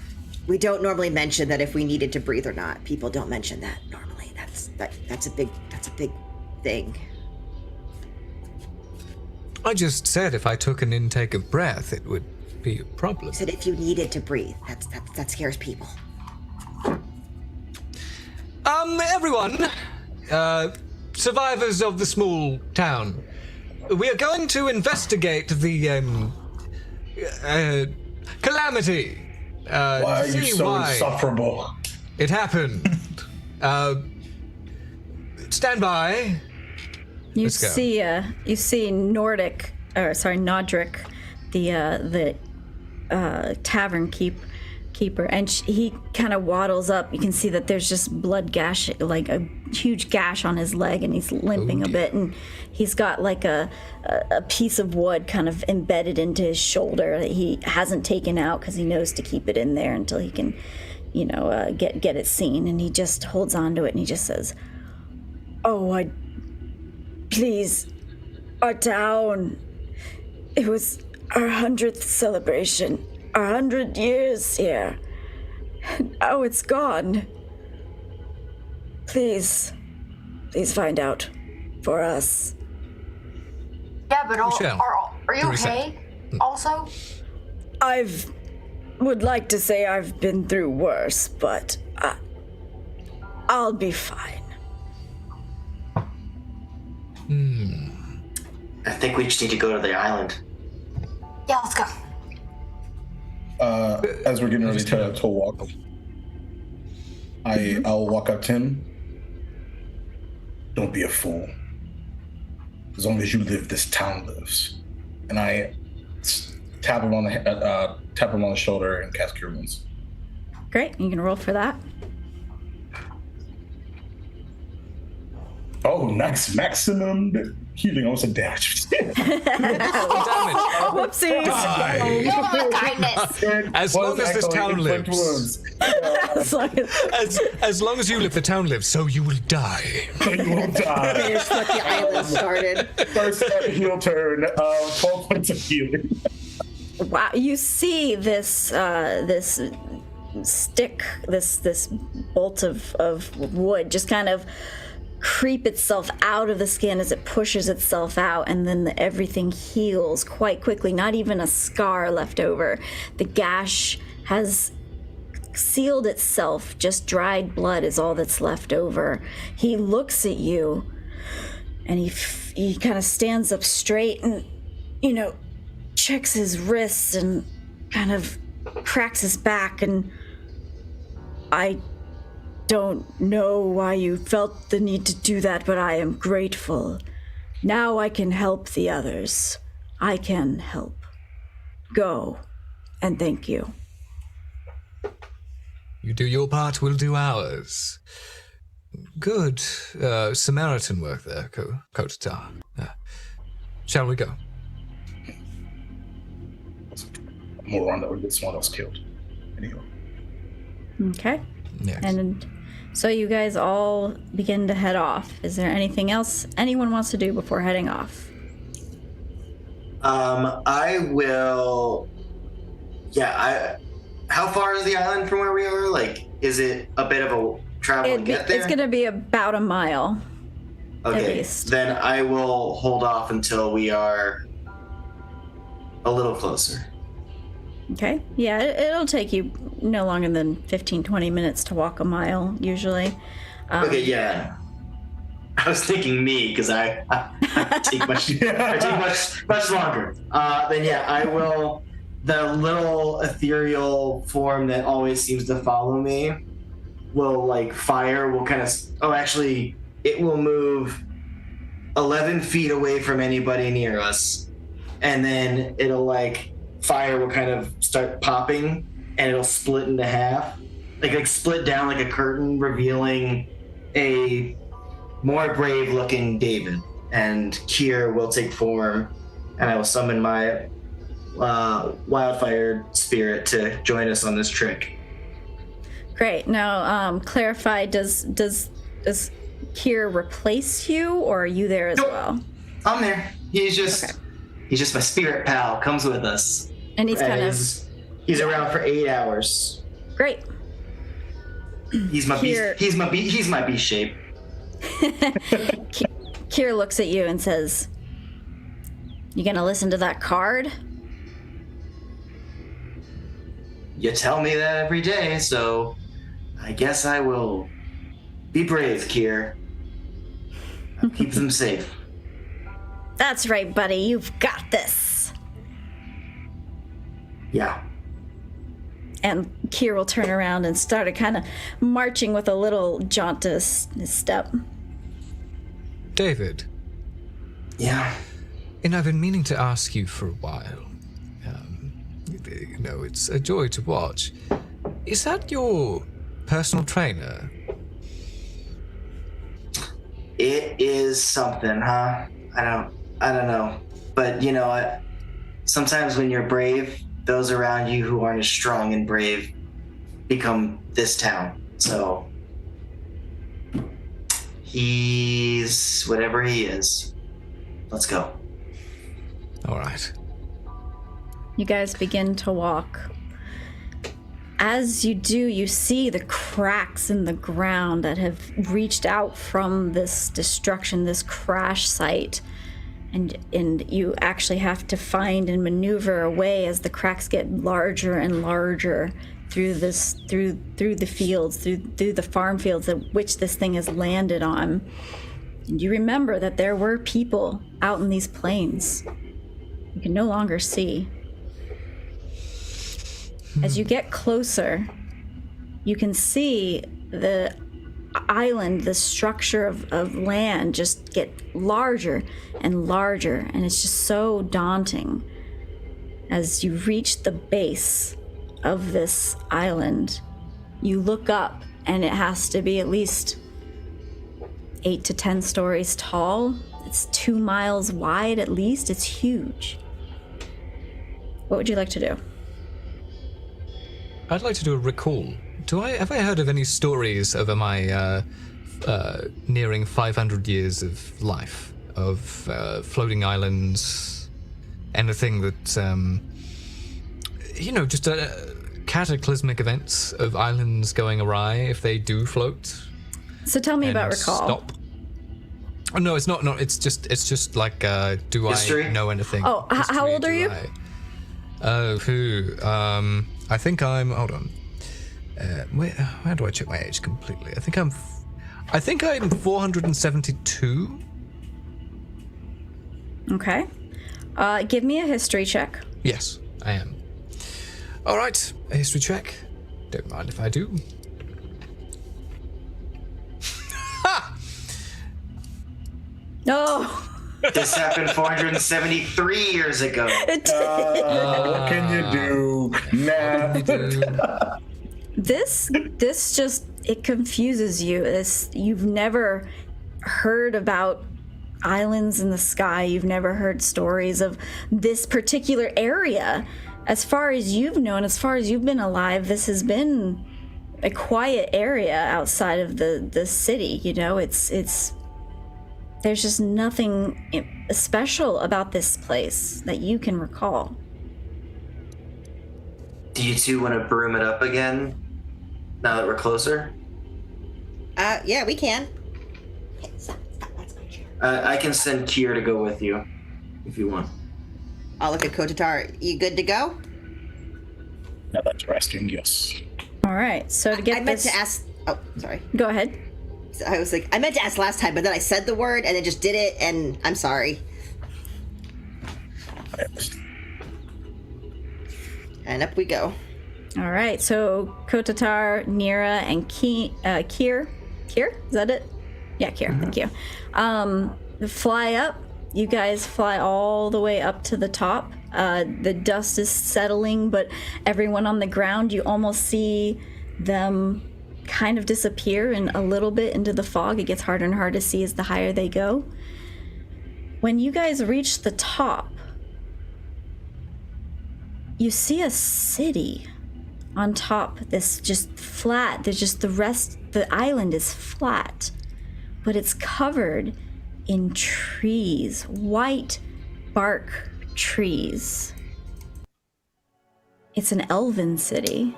We don't normally mention that if we needed to breathe or not. People don't mention that normally. That's a big thing. I just said if I took an intake of breath, it would be a problem. I said if you needed to breathe. That scares people. Everyone, survivors of the small town, we are going to investigate the calamity. Why are you so insufferable? It happened. Stand by. You Let's go. see Nodric, the tavern keeper, and he kind of waddles up. You can see that there's just blood gash, like a huge gash on his leg, and he's limping a bit, and he's got like a piece of wood kind of embedded into his shoulder that he hasn't taken out because he knows to keep it in there until he can, get it seen, and he just holds on to it and he just says, "Oh, please, our town. It was our 100th celebration, our 100 years here. Now it's gone. Please find out for us." Yeah, but Michelle, are you reset. okay? Also? Would like to say I've been through worse, but I'll be fine. I think we just need to go to the island. Yeah, let's go. As we're getting ready to walk, I'll walk up to him. Don't be a fool. As long as you live, this town lives. And I tap him on the shoulder and cast Cure Wounds. Great, you can roll for that. Oh, nice maximum healing. Almost a dash. Whoopsies. Oh my kindness. As long as this town lives. As long as you live, the town lives, so you will die. You won't die. Finish what the island started. First heal turn. 12 points of healing. Wow, you see this stick, this bolt of wood just kind of creep itself out of the skin as it pushes itself out, and then everything heals quite quickly. Not even a scar left over. The gash has sealed itself. Just dried blood is all that's left over. He looks at you, and he kind of stands up straight and checks his wrists and kind of cracks his back, and I don't know why you felt the need to do that, but I am grateful. Now I can help the others. I can help. Go, and thank you. You do your part, we'll do ours. Good Samaritan work there, Kotatar. Shall we go? More on that would get someone else killed. Anyway. Okay. Yes. And so you guys all begin to head off. Is there anything else anyone wants to do before heading off? I will. Yeah, how far is the island from where we are? Like, is it a bit of a travel to get there? It's going to be about a mile. Okay, at least. Then I will hold off until we are a little closer. Okay. Yeah, it'll take you no longer than 15, 20 minutes to walk a mile, usually. Okay, yeah. I was thinking me, because I take much longer. Then yeah, I will. The little ethereal form that always seems to follow me will fire. Will kind of. Oh, actually, it will move 11 feet away from anybody near us, and then it'll fire will kind of start popping, and it'll split into half, like split down like a curtain, revealing a more brave-looking David, and Kier will take form, and I will summon my wildfire spirit to join us on this trick. Great. Now, clarify, does Kier replace you, or are you there as Nope. well? I'm there. He's just my spirit pal. Comes with us, And he's kind of... he's around for 8 hours. Great. He's my Kier- beast. He's my beast shape. Kier looks at you and says, "You gonna listen to that card?" You tell me that every day, so I guess I will be brave, Kier. I'll keep them safe. That's right, buddy. You've got this. Yeah. And Kier will turn around and start kind of marching with a little jaunt to his step. David. Yeah. And I've been meaning to ask you for a while. It's a joy to watch. Is that your personal trainer? It is something, huh? I don't know. But sometimes when you're brave, those around you who aren't as strong and brave become this town. So he's whatever he is. Let's go. All right. You guys begin to walk. As you do, you see the cracks in the ground that have reached out from this destruction, this crash site. And you actually have to find and maneuver a way as the cracks get larger and larger through the fields, through the farm fields at which this thing has landed on. And you remember that there were people out in these plains. You can no longer see. As you get closer, you can see the island, the structure of land just get larger and larger, and it's just so daunting. As you reach the base of this island, you look up, and it has to be at least 8 to 10 stories tall. It's 2 miles wide at least. It's huge. What would you like to do? I'd like to do a recall. Have I heard of any stories over my nearing 500 years of life, of floating islands, anything that, just cataclysmic events of islands going awry if they do float? So tell me about recall. Stop. Oh, no, it's not. No, it's just like, do History? I know anything? Oh, how old are you? I think I'm. Hold on. Where do I check my age completely? I think I'm 472. Okay. Give me a history check. Yes, I am. All right, a history check. Don't mind if I do. Ha! No. This happened 473 years ago. What can you do? Nah. This just, it confuses you. You've never heard about islands in the sky. You've never heard stories of this particular area. As far as you've known, as far as you've been alive, this has been a quiet area outside of the city. You know, it's there's just nothing special about this place that you can recall. Do you two want to broom it up again now that we're closer? Yeah, we can. Hey, stop, that's my chair. I can send Kier to go with you if you want. I'll look at Kotatar. You good to go? Now that's resting, yes. All right, so to get I meant to ask. Oh, sorry. Go ahead. I was like, I meant to ask last time, but then I said the word and then just did it, and I'm sorry. I understand. And up we go. All right, so Kotatar, Nira, and Kier. Kier? Is that it? Yeah, Kier. Thank you. Fly up. You guys fly all the way up to the top. The dust is settling, but everyone on the ground, you almost see them kind of disappear and a little bit into the fog. It gets harder and harder to see as the higher they go. When you guys reach the top, you see a city on top. This just flat. There's just the island is flat, but it's covered in trees, white bark trees. It's an elven city.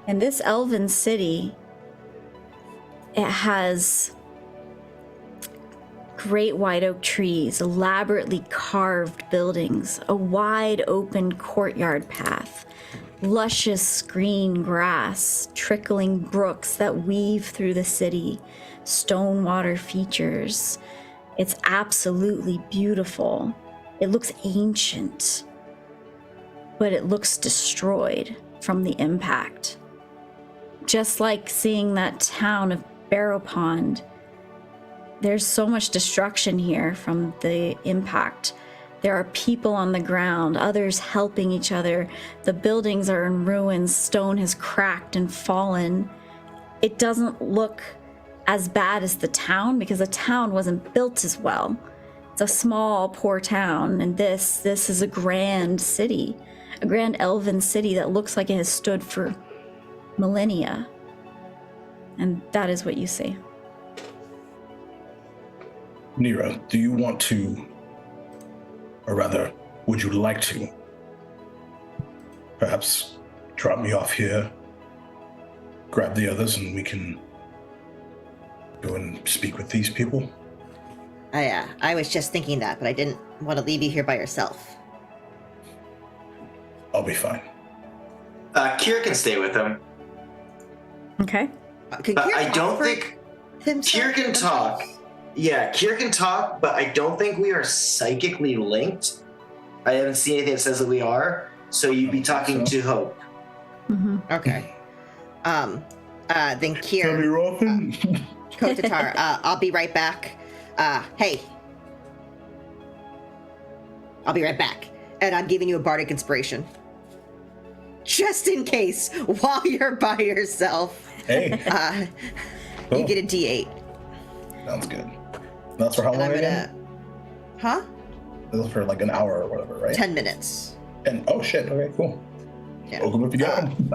And this elven city, it has great white oak trees, elaborately carved buildings, a wide open courtyard path, luscious green grass, trickling brooks that weave through the city, stone water features. It's absolutely beautiful. It looks ancient, but it looks destroyed from the impact. Just like seeing that town of Barrow Pond, there's so much destruction here from the impact. There are people on the ground, others helping each other. The buildings are in ruins, stone has cracked and fallen. It doesn't look as bad as the town because the town wasn't built as well. It's a small, poor town, and this is a grand city, a grand elven city that looks like it has stood for millennia. And that is what you see. Nira, do you want to, or rather, would you like to, perhaps drop me off here, grab the others, and we can go and speak with these people? I was just thinking that, but I didn't want to leave you here by yourself. I'll be fine. Kier can stay with him. Okay. Can But Kier I don't offer think himself Kier can talk. Yeah, Kier can talk, but I don't think we are psychically linked. I haven't seen anything that says that we are. So you'd be talking to Hope. Mm-hmm. Okay. Then Kier. Tell me, Robin. Kotatar, I'll be right back. Hey. I'll be right back. And I'm giving you a bardic inspiration. Just in case, while you're by yourself. Hey. You Cool. get a D8. Sounds good. That's for how And long I'm again? Huh? This is for like an hour or whatever, right? 10 minutes. And oh shit, okay, cool. Yeah. Welcome if you got 'em.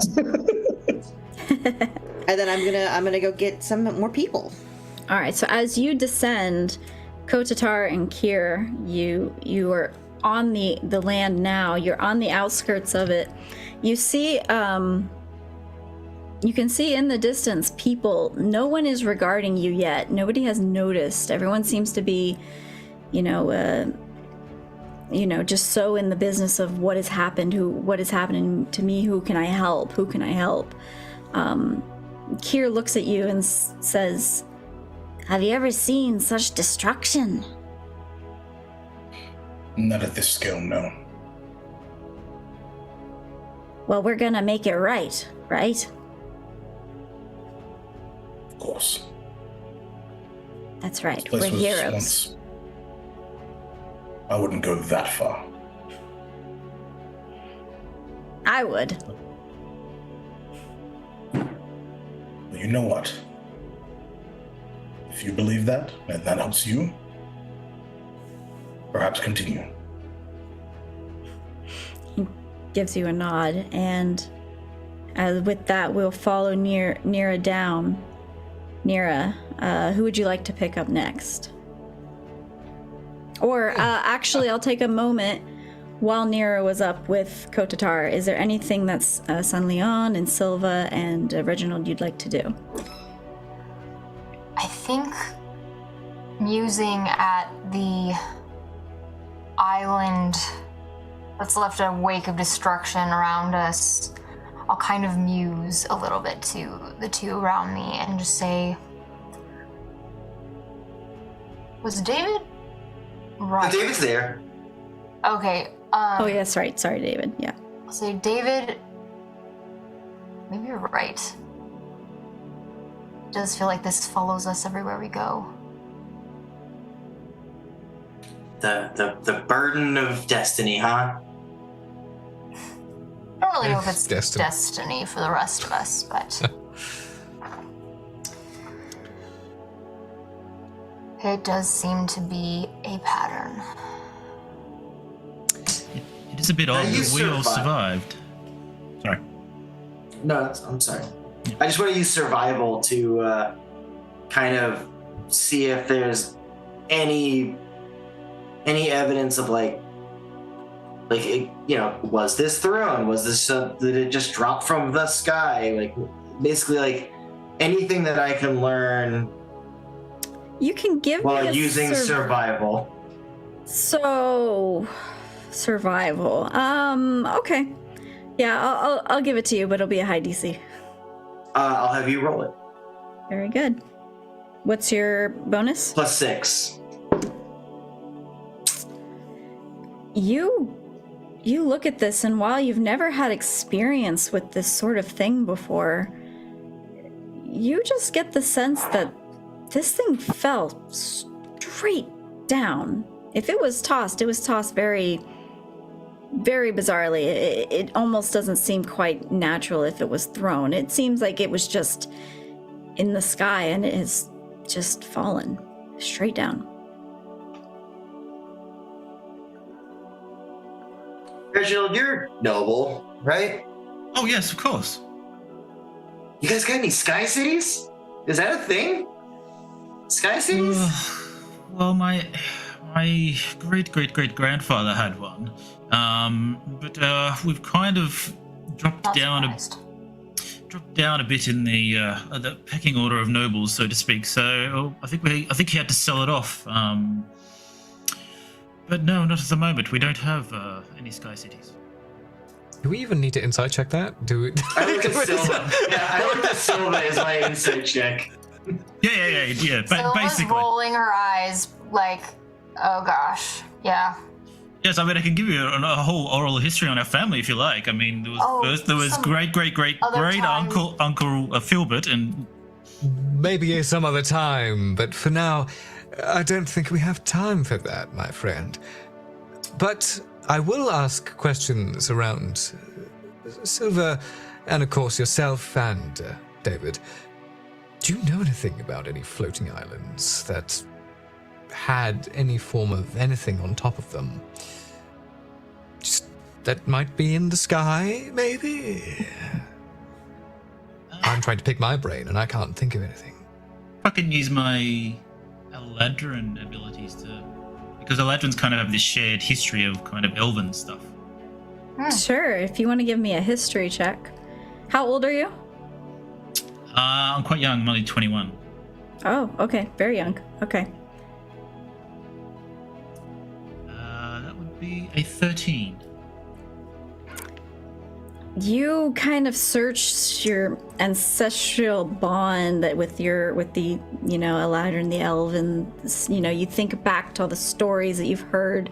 And then I'm gonna go get some more people. All right, so as you descend, Kotatar and Kier, you are on the land now. You're on the outskirts of it. You see, you can see in the distance people. No one is regarding you yet. Nobody has noticed. Everyone seems to be, just so in the business of what has happened, what is happening to me, who can I help? Who can I help? Kier looks at you and says, "Have you ever seen such destruction?" Not at this scale, no. well, we're gonna make it right, right? Of course. That's right. This place We're was heroes. once- I wouldn't go that far. I would. But you know what? If you believe that, and that helps you, perhaps continue. Gives you a nod, and with that, we'll follow Nira down. Nira, who would you like to pick up next? Or actually, I'll take a moment while Nira was up with Kotatar. Is there anything that's San Leon and Silva and Reginald you'd like to do? I think musing at the island that's left a wake of destruction around us, I'll kind of muse a little bit to the two around me and just say, was David right? David's there. Okay. Oh, yes, right. Sorry, David. Yeah. I'll say, David, maybe you're right. It does feel like this follows us everywhere we go. The burden of destiny, huh? I don't really know if it's Destiny. destiny for the rest of us, but it does seem to be a pattern. It is a bit odd you that we all survived. survived. Sorry. No, I'm sorry. I just want to use survival to kind of see if there's any evidence of like it, was this thrown? Was this did it just drop from the sky? Like basically like anything that I can learn You can give me while a using survival. So, survival. Okay. Yeah, I'll give it to you, but it'll be a high DC. I'll have you roll it. Very good. What's your bonus? +6. You look at this, and while you've never had experience with this sort of thing before, you just get the sense that this thing fell straight down. If it was tossed very, very bizarrely. It almost doesn't seem quite natural if it was thrown. It seems like it was just in the sky, and it has just fallen straight down. Reginald, you're noble, right? Oh yes, of course. You guys got any sky cities? Is that a thing? Sky cities? Well, my great grandfather had one, but we've kind of dropped Not down a bit in the pecking order of nobles, so to speak. So I think he had to sell it off. But no, not at the moment. We don't have any sky cities. Do we even need to insight check that? Do we? I looked at Silva. Yeah, I looked at Silva as my insight check. Yeah. Silva's Basically. rolling her eyes like, oh gosh, yeah. Yes, I mean I can give you a whole oral history on our family if you like. I mean there was some great other time. uncle Philbert, and Maybe some other time, but for now, I don't think we have time for that, my friend. But I will ask questions around Silva, and of course yourself and David. Do you know anything about any floating islands that had any form of anything on top of them? Just that might be in the sky, maybe? I'm trying to pick my brain and I can't think of anything. I can use my Eladrin abilities to, because Eladrins kind of have this shared history of kind of elven stuff. Sure, if you want to give me a history check. How old are you? I'm quite young. I'm only 21. Oh, okay. Very young. Okay. That would be a 13. You kind of search your ancestral bond that with the, Eladrin, the elven, you think back to all the stories that you've heard.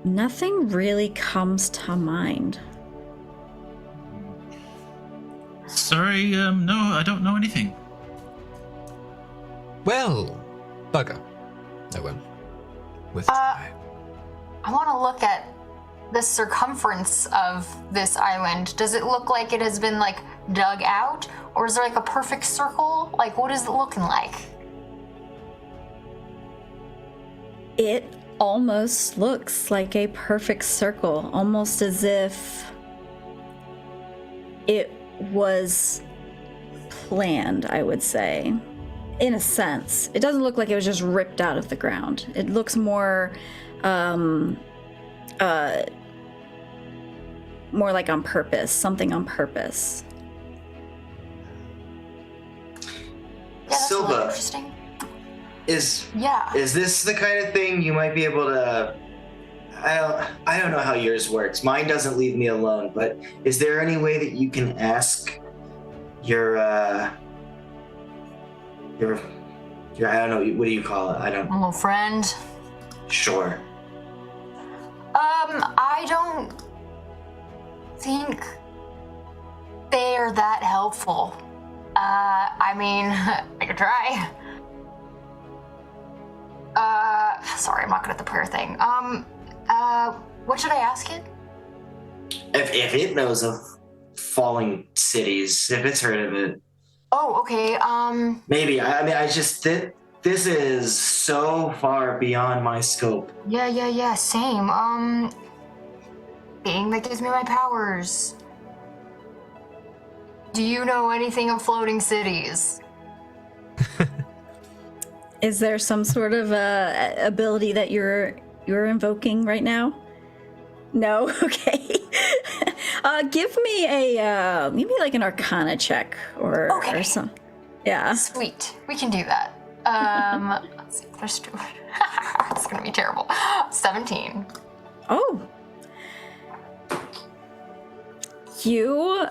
Nothing really comes to mind. Sorry, no, I don't know anything. Well, bugger. No one. With I want to look at the circumference of this island. Does it look like it has been like dug out, or is there like a perfect circle? Like, what is it looking like? It almost looks like a perfect circle, almost as if it was planned, I would say. In a sense. It doesn't look like it was just ripped out of the ground. It looks more more like on purpose, something on purpose. Yeah, that's a little Silva, interesting. is Yeah. this the kind of thing you might be able to? I don't know how yours works. Mine doesn't leave me alone. But is there any way that you can ask your I don't know, what do you call it? I don't. Little friend. Sure. I don't think they're that helpful. I mean, I could try. Sorry, I'm not good at the prayer thing. What should I ask it? If it knows of falling cities, if it's heard of it. Oh, okay, Maybe. I mean, this is so far beyond my scope. yeah, same. Being that gives me my powers. Do you know anything of floating cities? Is there some sort of ability that you're invoking right now? No? Okay. Give me a maybe like an Arcana check or some. Yeah. Sweet, we can do that. Let's see, there's two. It's gonna be terrible. 17. Oh. You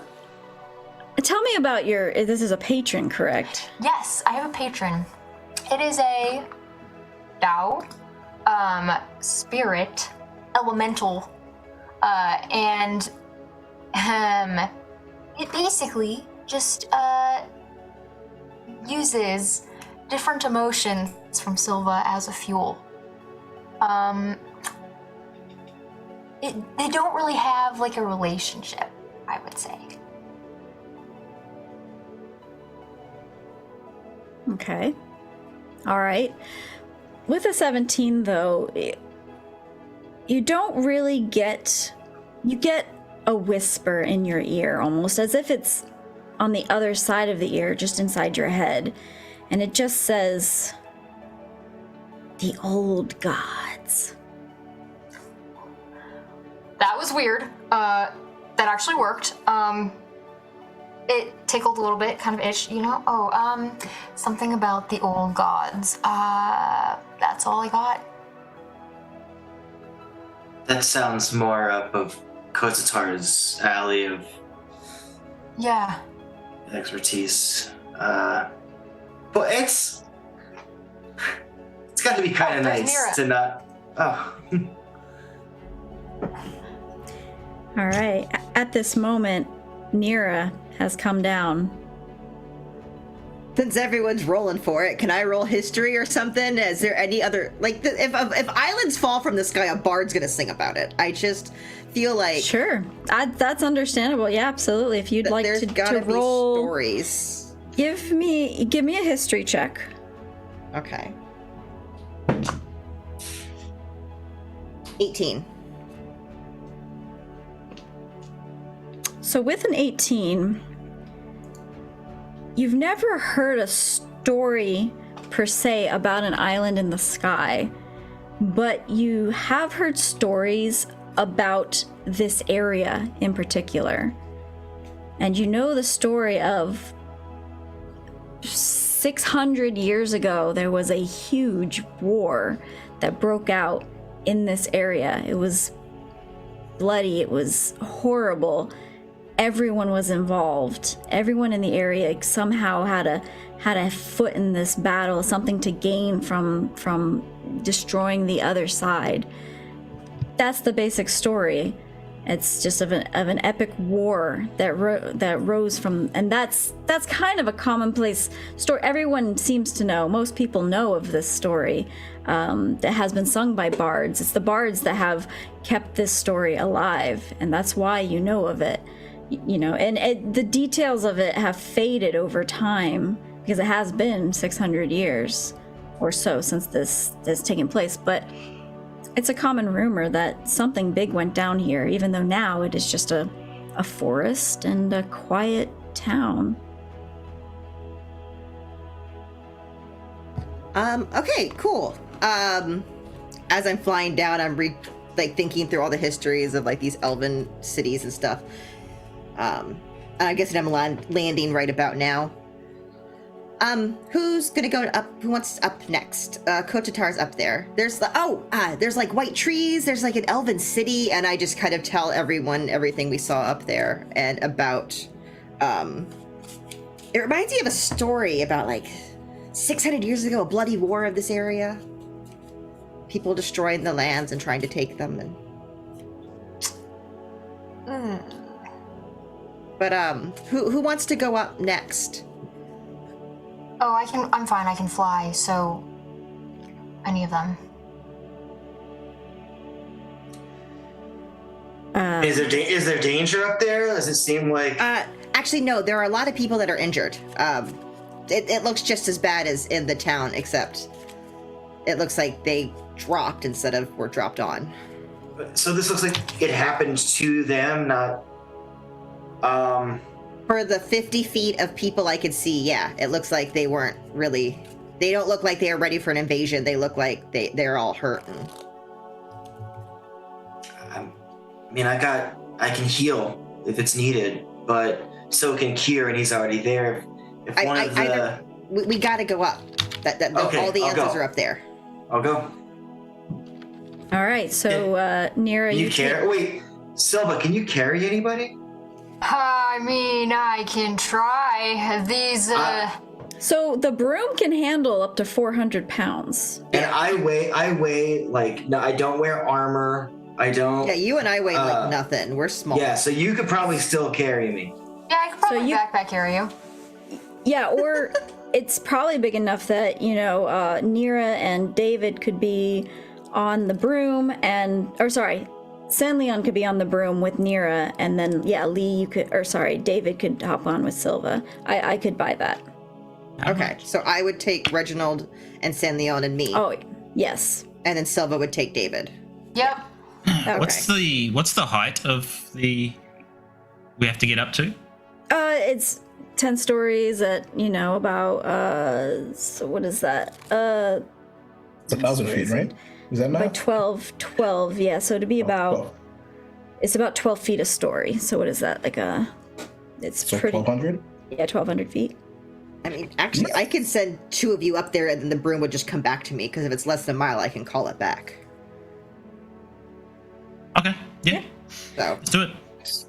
tell me about your. This is a patron, correct? Yes, I have a patron. It is a Dao, spirit, elemental, and it basically just uses different emotions from Silva as a fuel. They don't really have like a relationship, I would say. Okay. All right. With a 17, though, you don't really get. You get a whisper in your ear, almost as if it's on the other side of the ear, just inside your head. And it just says, "The old gods." That was weird. That actually worked. It tickled a little bit, kind of itched, you know? Oh, something about the old gods. That's all I got. That sounds more up of Kotatar's alley of Yeah. expertise. But it's got to be kind of there's nice Nira. to not. Oh. All right. At this moment, Nira has come down. Since everyone's rolling for it, can I roll history or something? Is there any other if islands fall from the sky, a bard's gonna sing about it? I just feel like Sure. That's understandable. Yeah, absolutely. If you'd like there's to gotta be roll, stories. give me a history check. Okay. 18. So with an 18, you've never heard a story per se about an island in the sky, but you have heard stories about this area in particular. And you know the story of 600 years ago, there was a huge war that broke out in this area. It was bloody, it was horrible. Everyone was involved. Everyone in the area somehow had a foot in this battle, something to gain from destroying the other side. That's the basic story. It's just of an epic war that rose from, and that's kind of a commonplace story. Everyone seems to know. Most people know of this story that has been sung by bards. It's the bards that have kept this story alive, and that's why you know of it. You know, and the details of it have faded over time because it has been 600 years or so since this has taken place, but it's a common rumor that something big went down here, even though now it is just a forest and a quiet town. Okay, cool. As I'm flying down, I'm thinking through all the histories of like these elven cities and stuff. And I guess I'm landing right about now. Who's gonna go up? Who wants up next? Kotatar's up there. There's there's like white trees. There's like an elven city, and I just kind of tell everyone everything we saw up there and about. It reminds me of a story about like 600 years ago, a bloody war of this area. People destroying the lands and trying to take them, and. But who wants to go up next? Oh, I'm fine. I can fly. So, any of them. Is there danger up there? Does it seem like? Actually, no. There are a lot of people that are injured. It looks just as bad as in the town, except it looks like they dropped instead of were dropped on. So this looks like it happened to them, not. For the 50 feet of people I could see, yeah, it looks like they weren't really. They don't look like they are ready for an invasion. They look like they're all hurting. I mean, I can heal if it's needed, but so can Kier, and he's already there. If one of the we got to go up. Okay, all the I'll answers go. are up there. I'll go. All right, so Nira, Can you carry? Wait, Silva, can you carry anybody? I mean, I can try. These, So the broom can handle up to 400 pounds. And I weigh like, no, I don't wear armor. I don't. Yeah, you and I weigh like nothing. We're small. Yeah, so you could probably still carry me. Yeah, I could probably backpack carry you. Yeah, or it's probably big enough that, Nira and David could be on the broom San Leon could be on the broom with Nira, and then, David could hop on with Silva. I could buy that. Okay, so I would take Reginald and San Leon and me. Oh, yes. And then Silva would take David. Yep. Okay. What's the height of we have to get up to? It's 10 stories at, about, so what is that? It's 1,000 feet, right? Is that By math? 12, yeah, so to be about, it's about 12 feet a story. So what is that, it's So pretty. 1,200? Yeah, 1,200 feet. I mean, actually, I could send two of you up there, and then the broom would just come back to me, because if it's less than a mile, I can call it back. Okay, yeah. So, Let's do it.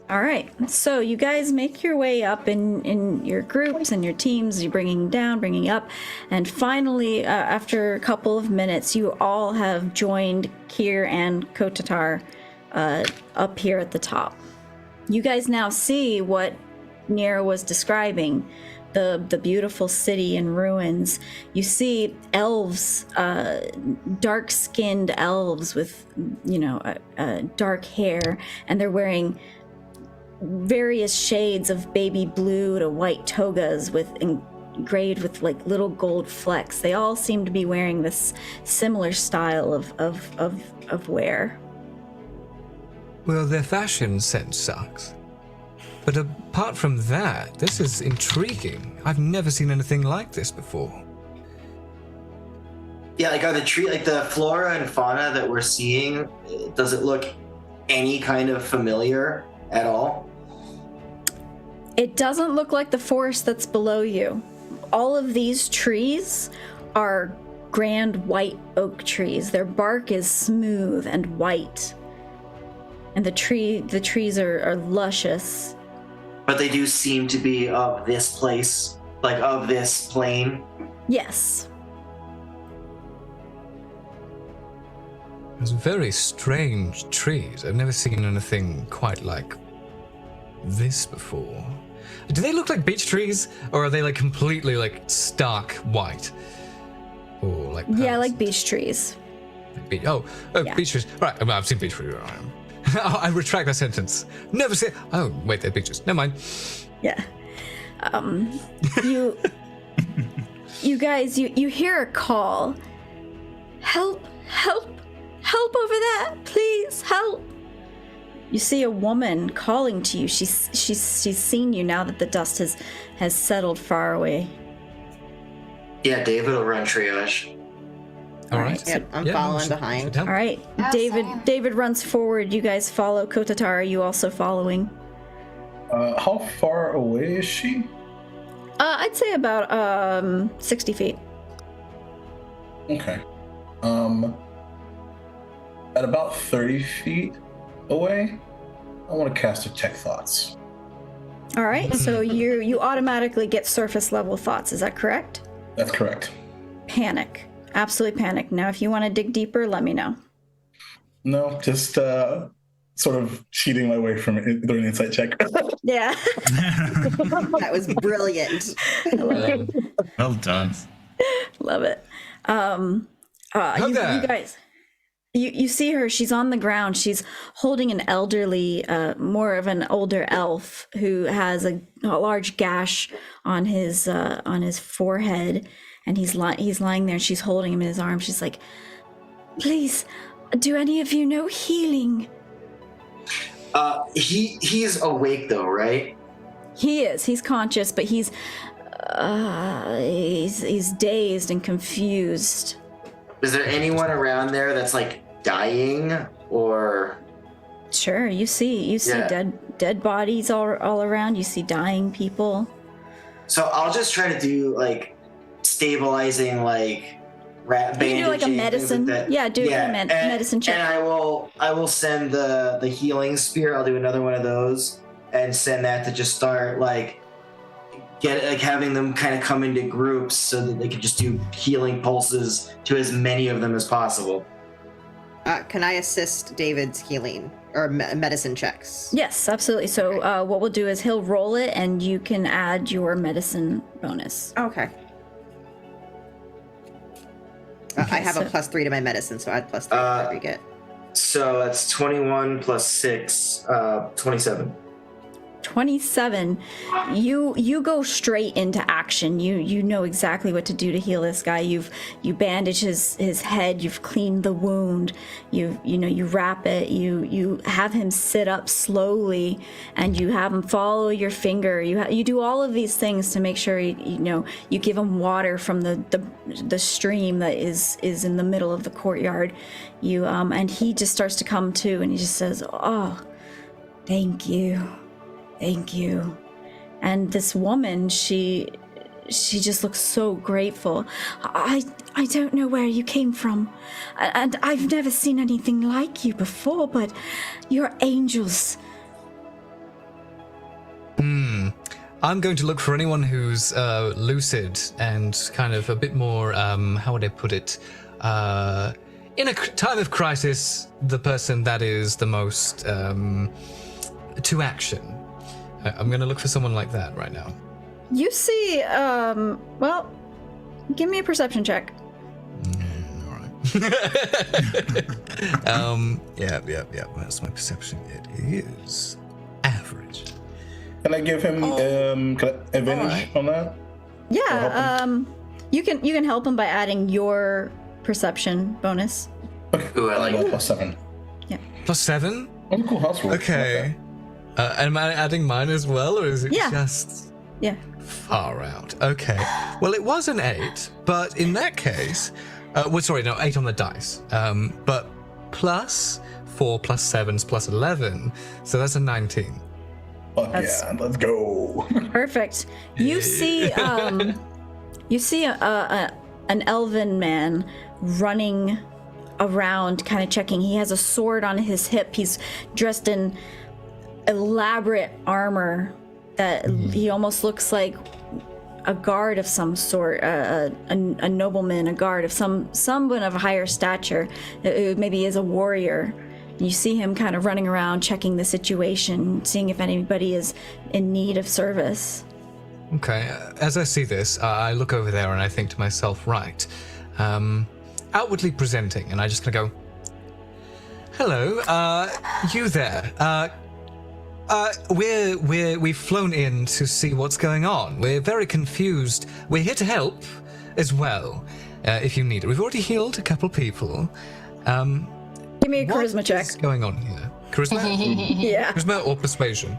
All right, so you guys make your way up in your groups and your teams. You're bringing up, and finally, after a couple of minutes, you all have joined Kier and Kotatar up here at the top. You guys now see what Nira was describing, the beautiful city in ruins. You see elves, dark-skinned elves with, dark hair, and they're wearing various shades of baby blue to white togas engraved with like little gold flecks. They all seem to be wearing this similar style of wear. Well, their fashion sense sucks. But apart from that, this is intriguing. I've never seen anything like this before. Yeah, are the flora and fauna that we're seeing, does it look any kind of familiar at all? It doesn't look like the forest that's below you. All of these trees are grand white oak trees. Their bark is smooth and white. And the trees are luscious. But they do seem to be of this place, like of this plane. Yes. Those very strange trees. I've never seen anything quite like this before. Do they look like beech trees, or are they like completely like stark white? Or like Yeah, like beech trees. Yeah. Beech trees. Right, I've seen beech trees. I retract that sentence. Never seen. Oh wait, they're beeches. Never mind. Yeah. You guys, you hear a call. Help, help, help over there, please, help. You see a woman calling to you. She's seen you now that the dust has settled far away. Yeah, David will run triage. All right. Yep, I'm following behind. All right, Yeah, same. David runs forward. You guys follow. Kotatar, are you also following? How far away is she? I'd say about 60 feet. Okay. At about 30 feet away, I want to cast Detect Thoughts. All right, so you automatically get surface level thoughts. Is that correct? That's correct. Panic. Absolutely panic. Now, if you want to dig deeper, let me know. No, just sort of cheating my way from it during an insight check. Yeah. That was brilliant. I love it. Well done. Love it. You guys, you see her. She's on the ground. She's holding an elderly, more of an older elf who has a large gash on his forehead, and he's lying there. And she's holding him in his arms. She's like, "Please, do any of you know healing?" He's awake though, right? He is. He's conscious, but he's dazed and confused. Is there anyone around there that's like dying or? Sure, you see Yeah. dead bodies all around. You see dying people. So I'll just try to do like stabilizing, like rat bandaging. You do like a things medicine. like that. Yeah, do a medicine check. And I will send the healing spear. I'll do another one of those and send that to just start like having them kind of come into groups so that they can just do healing pulses to as many of them as possible. Can I assist David's healing or medicine checks? Yes, absolutely. So what we'll do is he'll roll it, and you can add your medicine bonus. Okay. I have a +3 to my medicine, so add +3 to whatever you get. So that's 21 plus 6, 27. 27. You go straight into action. You know exactly what to do to heal this guy. You bandage his head. You've cleaned the wound. You wrap it. You have him sit up slowly, and you have him follow your finger. You do all of these things to make sure you give him water from the stream that is in the middle of the courtyard. And he just starts to come to, and he just says, "Oh, thank you. Thank you." And this woman, she just looks so grateful. I don't know where you came from, and I've never seen anything like you before, but you're angels. I'm going to look for anyone who's lucid and kind of a bit more, how would I put it? In a time of crisis, the person that is the most to action. I'm going to look for someone like that right now. You see, well, give me a perception check. All right. Yeah. That's my perception. It is average. Can I give him advantage on that? Yeah, you can help him by adding your perception bonus. Okay. Ooh, I like I'll go that. +7. Yeah. +7? Oh, cool house rule. Okay. Am I adding mine as well, or is it just Yeah. far out? Okay. Well, it was an 8, but in that case, 8 on the dice. But +4 +7 +11, so that's a 19. Fuck yeah, let's go. Perfect. You see an elven man running around, kind of checking. He has a sword on his hip. He's dressed in elaborate armor that he almost looks like a guard of some sort, a nobleman, a guard of someone of a higher stature, who maybe is a warrior. You see him kind of running around, checking the situation, seeing if anybody is in need of service. Okay, as I see this, I look over there and I think to myself, right, outwardly presenting, and I just gonna go, hello, you there, we've flown in to see what's going on. We're very confused. We're here to help as well, if you need it. We've already healed a couple people. Give me a charisma check. What's going on here? Charisma? Yeah. Charisma or persuasion?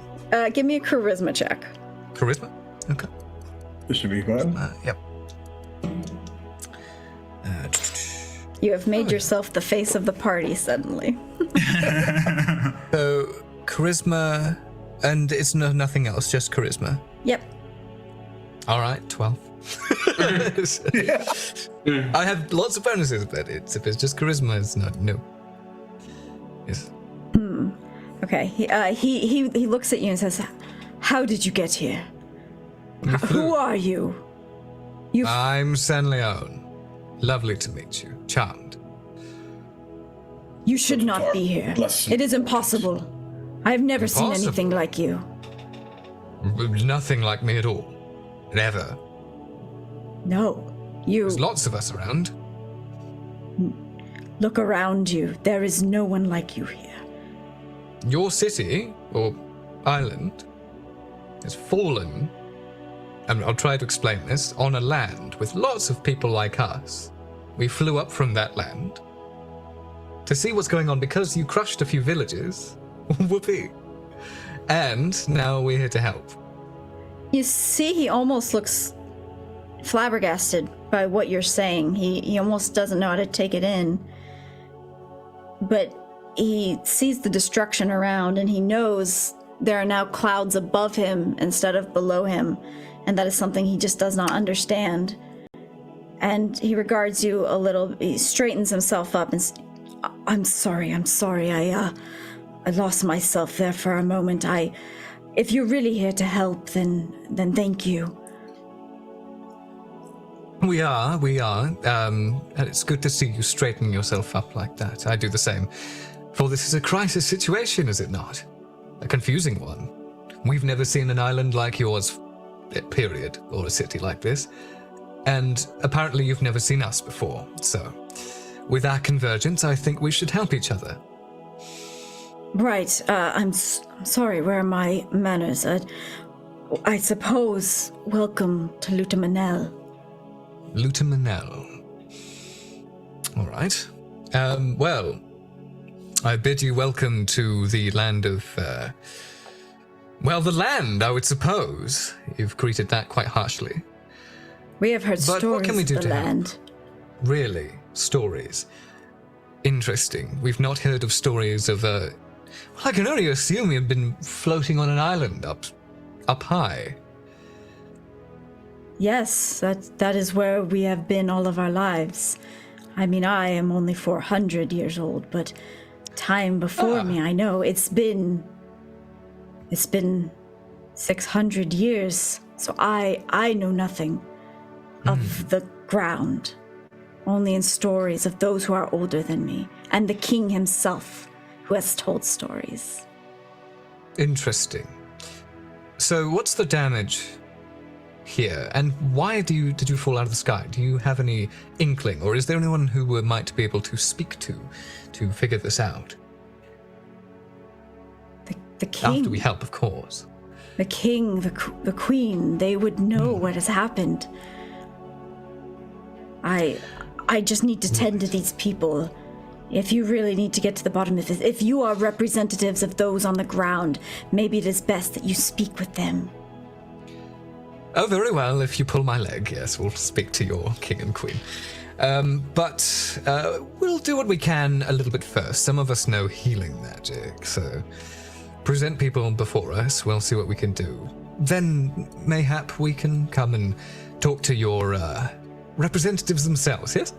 Give me a charisma check. Charisma? Okay. This should be fun. Yep. You have made yourself the face of the party suddenly. So, charisma, and it's nothing else, just charisma. Yep. All right, 12. I have lots of bonuses, but if it's just charisma, it's not. No. Yes. Okay. He looks at you and says, "How did you get here? Who are you?" I'm San Leon. Lovely to meet you. Charmed. You should not be here. It is impossible. I have never seen anything like you. Nothing like me at all. Never. No. You. There's lots of us around. Look around you. There is no one like you here. Your city, or island, has fallen, and I'll try to explain this, on a land with lots of people like us. We flew up from that land to see what's going on because you crushed a few villages. Whoopee. And now we're here to help. You see, he almost looks flabbergasted by what you're saying. He almost doesn't know how to take it in. But he sees the destruction around, and he knows there are now clouds above him instead of below him, and that is something he just does not understand. And he regards you a little. He straightens himself up and I'm sorry. I lost myself there for a moment. If you're really here to help, then thank you. We are. And it's good to see you straighten yourself up like that. I do the same. For this is a crisis situation, is it not? A confusing one. We've never seen an island like yours, period, or a city like this. And apparently you've never seen us before. So, with our convergence, I think we should help each other. Right. I'm sorry. Where are my manners? I suppose. Welcome to Lutamanel. Lutamanel. All right. Well, I bid you welcome to the land of, the land, I would suppose. You've greeted that quite harshly. We have heard But stories what can we do of the to land. help? Really? Stories? Interesting. We've not heard of stories of, well, I can only assume you've been floating on an island up high. Yes, that is where we have been all of our lives. I mean, I am only 400 years old, but time before me, I know it's been 600 years. So I know nothing of the ground, only in stories of those who are older than me, and the king himself, who has told stories. Interesting. So what's the damage here, and why did you fall out of the sky? Do you have any inkling, or is there anyone who might be able to speak to figure this out? The king. After we help, of course. The king, the queen, they would know what has happened. I just need to tend to these people. If you really need to get to the bottom of this, if you are representatives of those on the ground, maybe it is best that you speak with them. Oh, very well. If you pull my leg, yes, we'll speak to your king and queen. But we'll do what we can a little bit first. Some of us know healing magic, so present people before us. We'll see what we can do. Then, mayhap, we can come and talk to your representatives themselves, yes?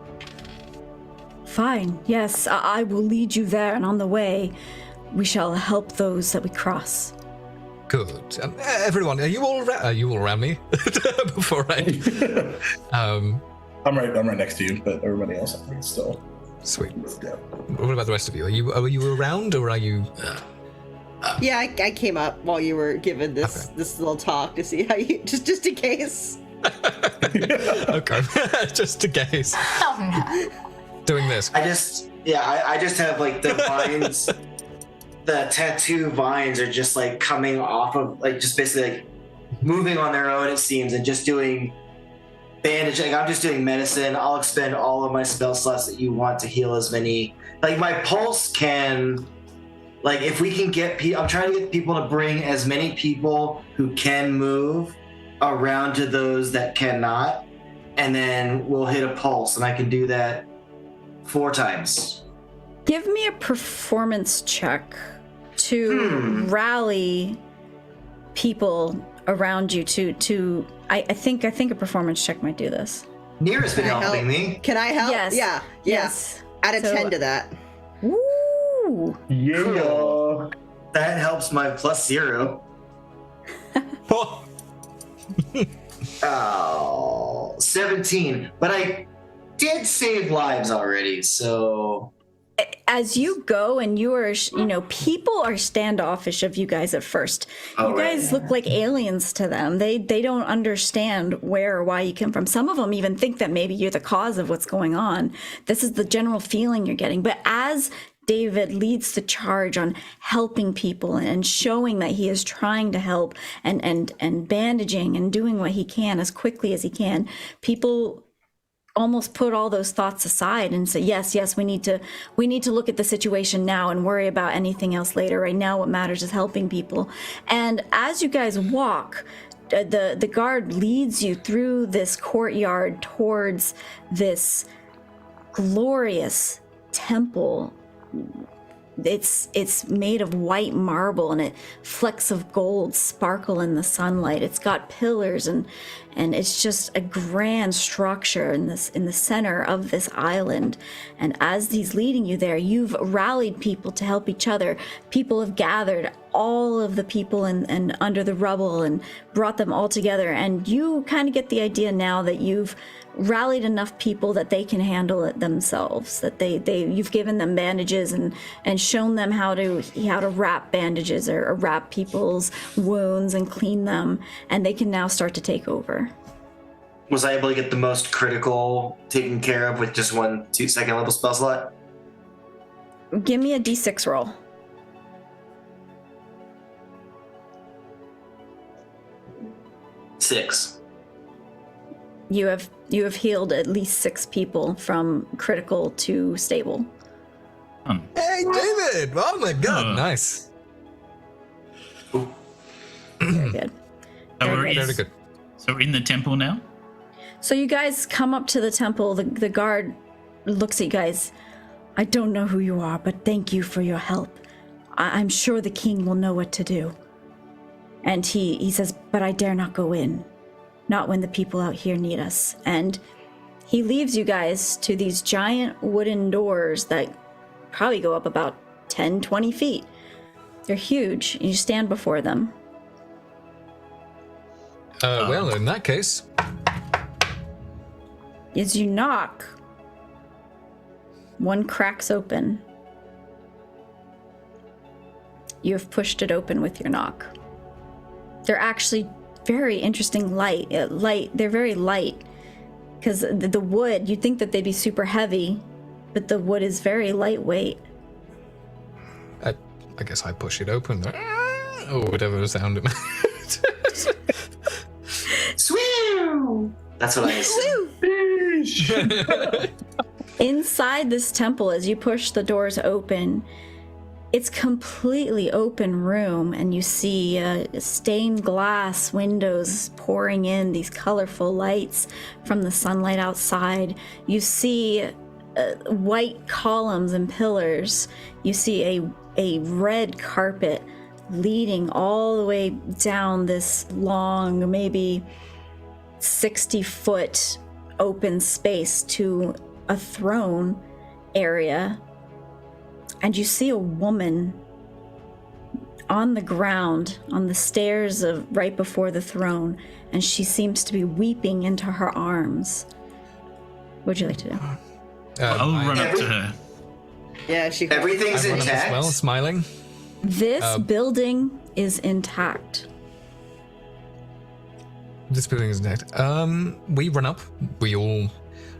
Fine, yes, I will lead you there, and on the way, we shall help those that we cross. Good. Everyone, are you all around me? Before I... I'm right next to you, but everybody else I think is still... Sweet. Yeah. What about the rest of you? Are you around, or are you... Yeah, I came up while you were giving this little talk to see how you... Just in case. Okay. Just in case. Oh, no. Doing this. I just have like the vines, the tattoo vines are just like coming off of like just basically like moving on their own, it seems, and just doing bandaging. I'm just doing medicine. I'll expend all of my spell slots that you want to heal as many. Like my pulse can, like if we can get I'm trying to get people to bring as many people who can move around to those that cannot, and then we'll hit a pulse, and I can do that 4 times. Give me a performance check to rally people around you to I think a performance check might do this. Nira's been helping me. Can I help? Yes. Yeah. Yes. Add a 10 to that. Woo! Yeah. Cool. That helps my +0. Oh, 17. But I did save lives already, so... As you go and you are, people are standoffish of you guys at first. You guys look like aliens to them. They don't understand where or why you come from. Some of them even think that maybe you're the cause of what's going on. This is the general feeling you're getting. But as David leads the charge on helping people and showing that he is trying to help and bandaging and doing what he can as quickly as he can, people almost put all those thoughts aside and say, yes, we need to look at the situation now and worry about anything else later. Right now, what matters is helping people. And as you guys walk, the guard leads you through this courtyard towards this glorious temple. It's made of white marble, and flecks of gold sparkle in the sunlight. It's got pillars and it's just a grand structure in the center of this island. And as he's leading you there, you've rallied people to help each other. People have gathered all of the people and under the rubble and brought them all together. And you kind of get the idea now that you've rallied enough people that they can handle it themselves, that you've given them bandages and shown them how to wrap bandages or wrap people's wounds and clean them, and they can now start to take over. Was I able to get the most critical taken care of with just 1 2-second level spell slot? Give me a d6 roll. Six. You have healed at least 6 people from critical to stable. Hey, David! Oh my god, nice. Very good. Very good. So we're in the temple now? So you guys come up to the temple. The guard looks at you guys. I don't know who you are, but thank you for your help. I'm sure the king will know what to do. And he says, but I dare not go in. Not when the people out here need us. And he leaves you guys to these giant wooden doors that probably go up about 10, 20 feet. They're huge. You stand before them. Well, in that case... As you knock, one cracks open. You have pushed it open with your knock. They're actually very interesting light. They're very light because the wood, you'd think that they'd be super heavy, but the wood is very lightweight. I guess I push it open. Or whatever the sound it made. Swoo! That's what I assume. Inside this temple, as you push the doors open, it's completely open room, and you see stained glass windows pouring in these colorful lights from the sunlight outside. You see white columns and pillars. You see a red carpet leading all the way down this long, maybe 60-foot open space to a throne area. And you see a woman on the ground, on the stairs of right before the throne, and she seems to be weeping into her arms. What would you like to do? I'll run up to her. Yeah, she. Everything's I run up as intact. well, smiling. This building is intact. This building is intact. We run up. We all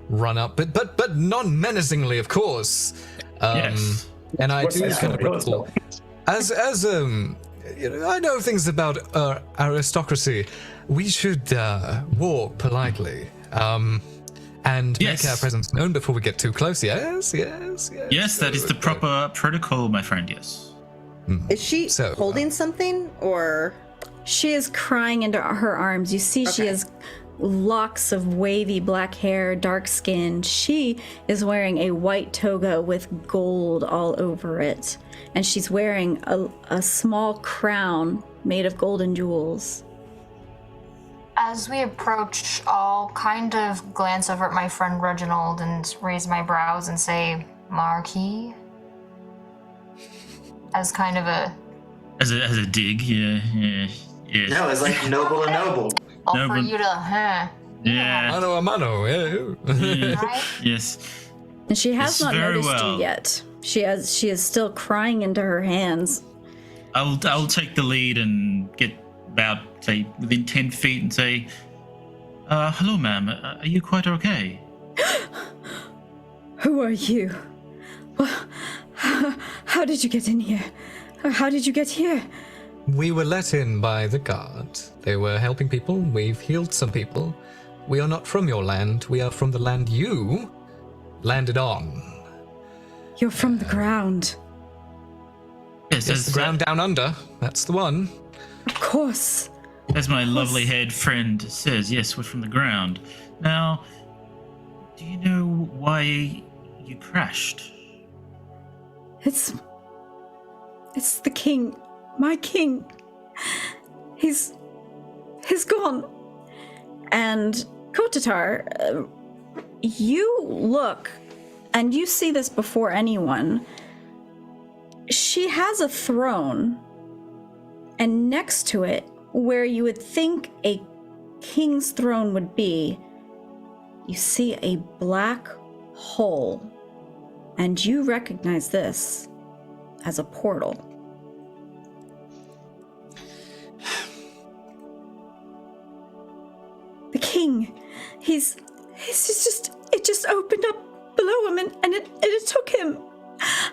run up, but non-menacingly, of course. Yes. And I What's do that kind of story? What's recall, as you know, I know things about aristocracy. We should walk politely, and Yes. make our presence known before we get too close. Yes. Yes, that is the proper protocol, my friend, yes. Is she So, holding something or? She is crying into her arms. You see, she Okay. has locks of wavy black hair, dark skin. She is wearing a white toga with gold all over it. And she's wearing a small crown made of golden jewels. As we approach, I'll kind of glance over at my friend Reginald and raise my brows and say, Marquis? As kind of a... As a dig, yeah. No, it's like noble and noble. All No, for but- you to, Yeah. Mano a mano. Yeah. right? Yes. And she has Yes, not very noticed well. you yet. She is still crying into her hands. I'll take the lead and get about, say, within 10 feet and say, hello, ma'am. Are you quite okay? Who are you? How did you get in here? How did you get here? We were let in by the guard. They were helping people. We've healed some people. We are not from your land. We are from the land you landed on. You're from the ground. Yes, It's the ground down under. That's the one. Of course. as my lovely head friend says, yes, we're from the ground. Now, do you know why you crashed? It's the king. My king. He's gone. And Kotatar, you look, and you see this before anyone. She has a throne, and next to it, where you would think a king's throne would be, you see a black hole, and you recognize this as a portal. The king, he's it just opened up below him, and it took him.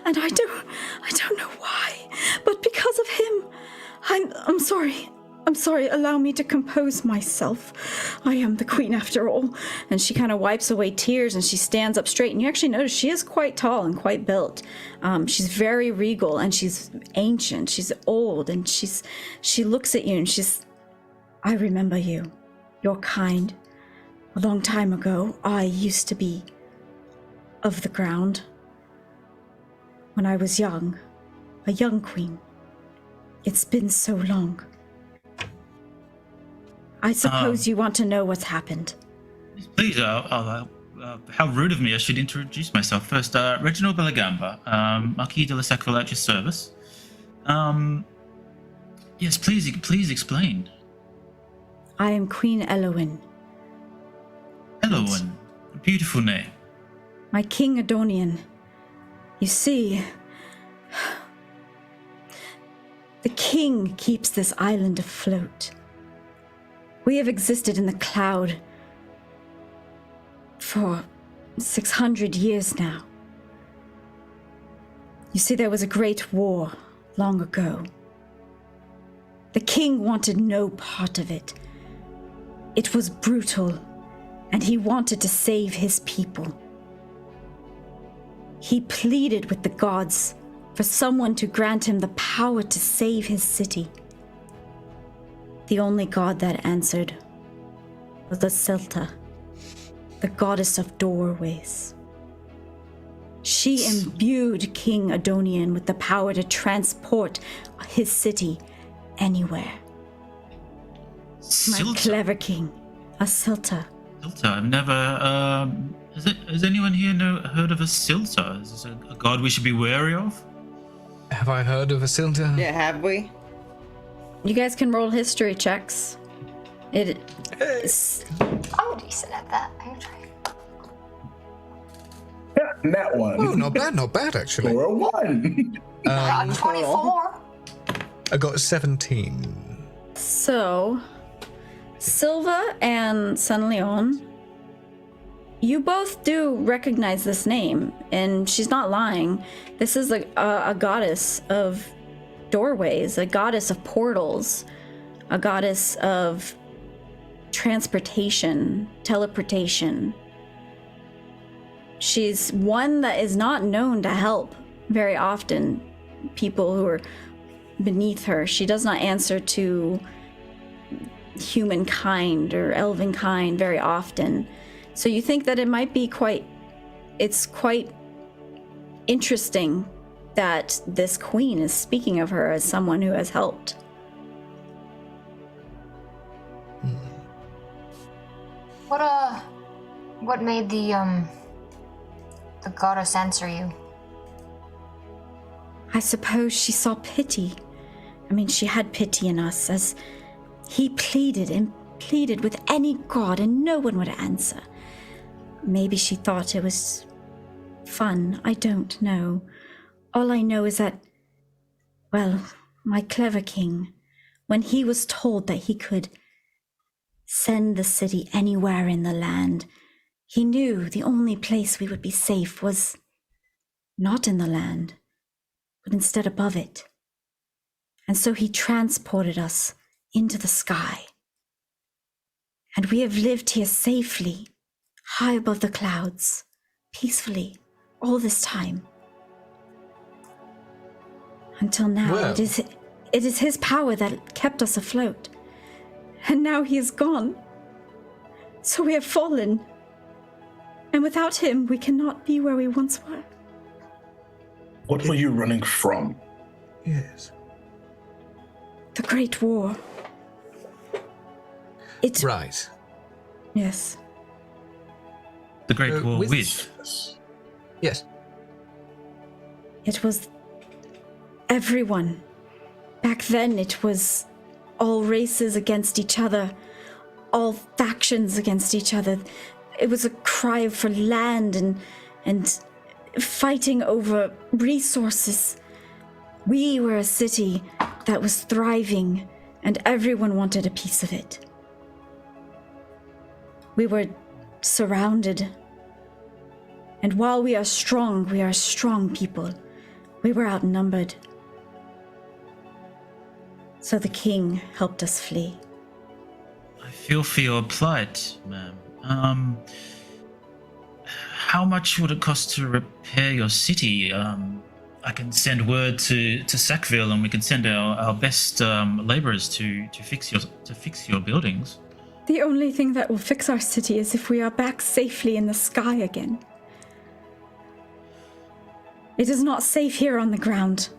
And I don't know why, but because of him, I'm sorry. I'm sorry, allow me to compose myself. I am the queen after all. And she kind of wipes away tears and she stands up straight. And you actually notice she is quite tall and quite built. She's very regal and she's ancient. She's old and she looks at you and I remember you. You're kind. A long time ago, I used to be of the ground. When I was young, a young queen. It's been so long. I suppose you want to know what's happened. Please, how rude of me. I should introduce myself first. Reginald Bellagamba, Marquis de la Sackville at your service. Yes, please explain. I am Queen Elowen. Elowen, a beautiful name. My King Adonian. You see, the king keeps this island afloat. We have existed in the cloud for 600 years now. You see, there was a great war long ago. The king wanted no part of it. It was brutal, and he wanted to save his people. He pleaded with the gods for someone to grant him the power to save his city. The only god that answered was Alseta, the goddess of doorways. She imbued King Adonian with the power to transport his city anywhere. My Silta. clever king, Alseta. Silta. I've never. Has anyone here heard of a Silta? Is this a god we should be wary of? Have I heard of Alseta? Yeah, have we? You guys can roll history checks. Hey. I'm decent at that. I can try. Yeah, that one. Oh, not bad actually. Or a 1. Got 24. I got 17. So, Silva and San Leon, you both do recognize this name, and she's not lying. This is a goddess of doorways, a goddess of portals, a goddess of transportation, teleportation. She's one that is not known to help very often people who are beneath her. She does not answer to humankind or elven kind very often. So you think that it might be quite interesting that this queen is speaking of her as someone who has helped. What made the goddess answer you? I suppose she saw pity. I mean, she had pity in us as he pleaded and pleaded with any god and no one would answer. Maybe she thought it was fun. I don't know. All I know is that, well, my clever king, when he was told that he could send the city anywhere in the land, he knew the only place we would be safe was not in the land, but instead above it. And so he transported us into the sky. And we have lived here safely, high above the clouds, peacefully, all this time. Until now, Well. it is his power that kept us afloat. And now he is gone. So we have fallen. And without him, we cannot be where we once were. What were you running from? Yes. The Great War. It. Right. Yes. The Great War with- with. Yes. It was everyone. Back then, it was all races against each other, all factions against each other. It was a cry for land and fighting over resources. We were a city that was thriving, and everyone wanted a piece of it. We were surrounded. And while we are strong people. We were outnumbered. So the king helped us flee. I feel for your plight, ma'am. How much would it cost to repair your city? I can send word to Sackville, and we can send our best laborers to fix your buildings. The only thing that will fix our city is if we are back safely in the sky again. It is not safe here on the ground.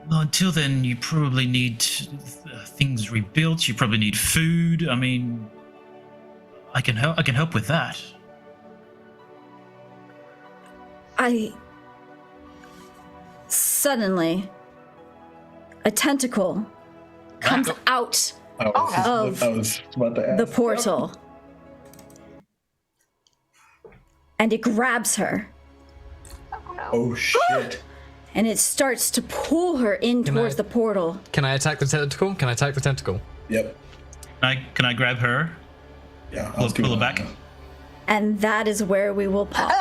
Well, until then, you probably need things rebuilt. You probably need food. I mean, I can help with that. Suddenly, a tentacle comes out I was about to ask. the portal. And it grabs her. Oh no. Oh shit. And it starts to pull her in towards the portal. Can I attack the tentacle? Yep. Can I grab her? Yeah. Pull her back. And that is where we will pause.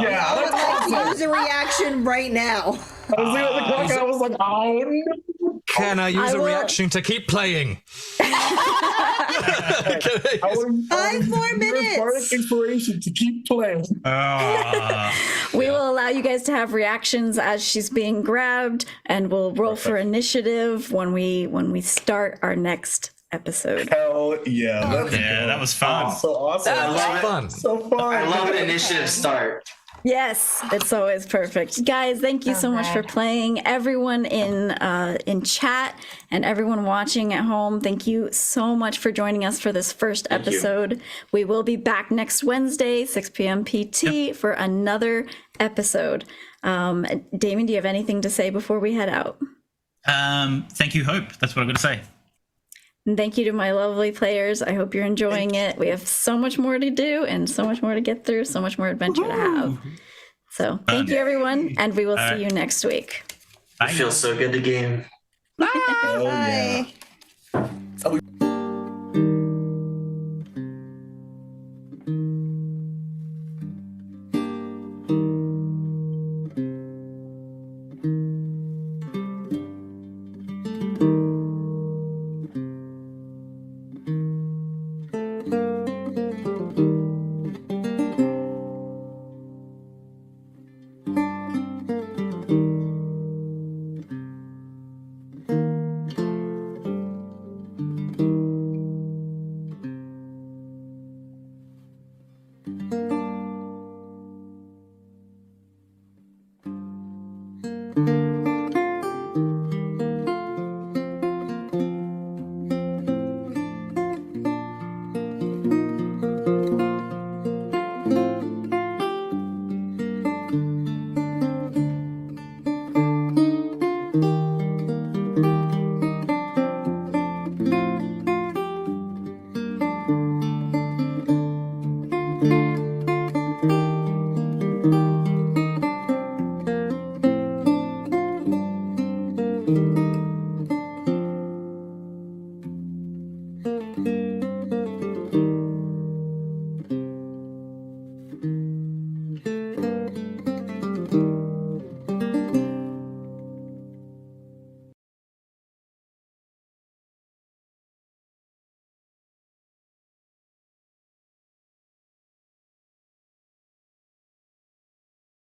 Yeah. Use a reaction right now. I was looking at the clock and I was like, oh no. Can I use I a will- reaction to keep playing? Five more minutes. Bardic inspiration to keep playing. We will allow you guys to have reactions as she's being grabbed, and we'll roll for initiative when we start our next episode. Hell yeah. Let's Yeah, go. that was fun. That's so awesome. I love it. Fun. So fun. I love an initiative start. Yes, it's always perfect. Guys, thank you so much for playing. Everyone in chat and everyone watching at home, thank you so much for joining us for this first episode. We will be back next Wednesday, 6 p.m. PT for another episode. Damien, do you have anything to say before we head out? Thank you, Hope. That's what I'm going to say. And thank you to my lovely players. I hope you're enjoying it. We have so much more to do and so much more to get through, so much more adventure to have. So thank you, everyone, and we will see you next week. It feels so good to game. Oh, yeah. Bye.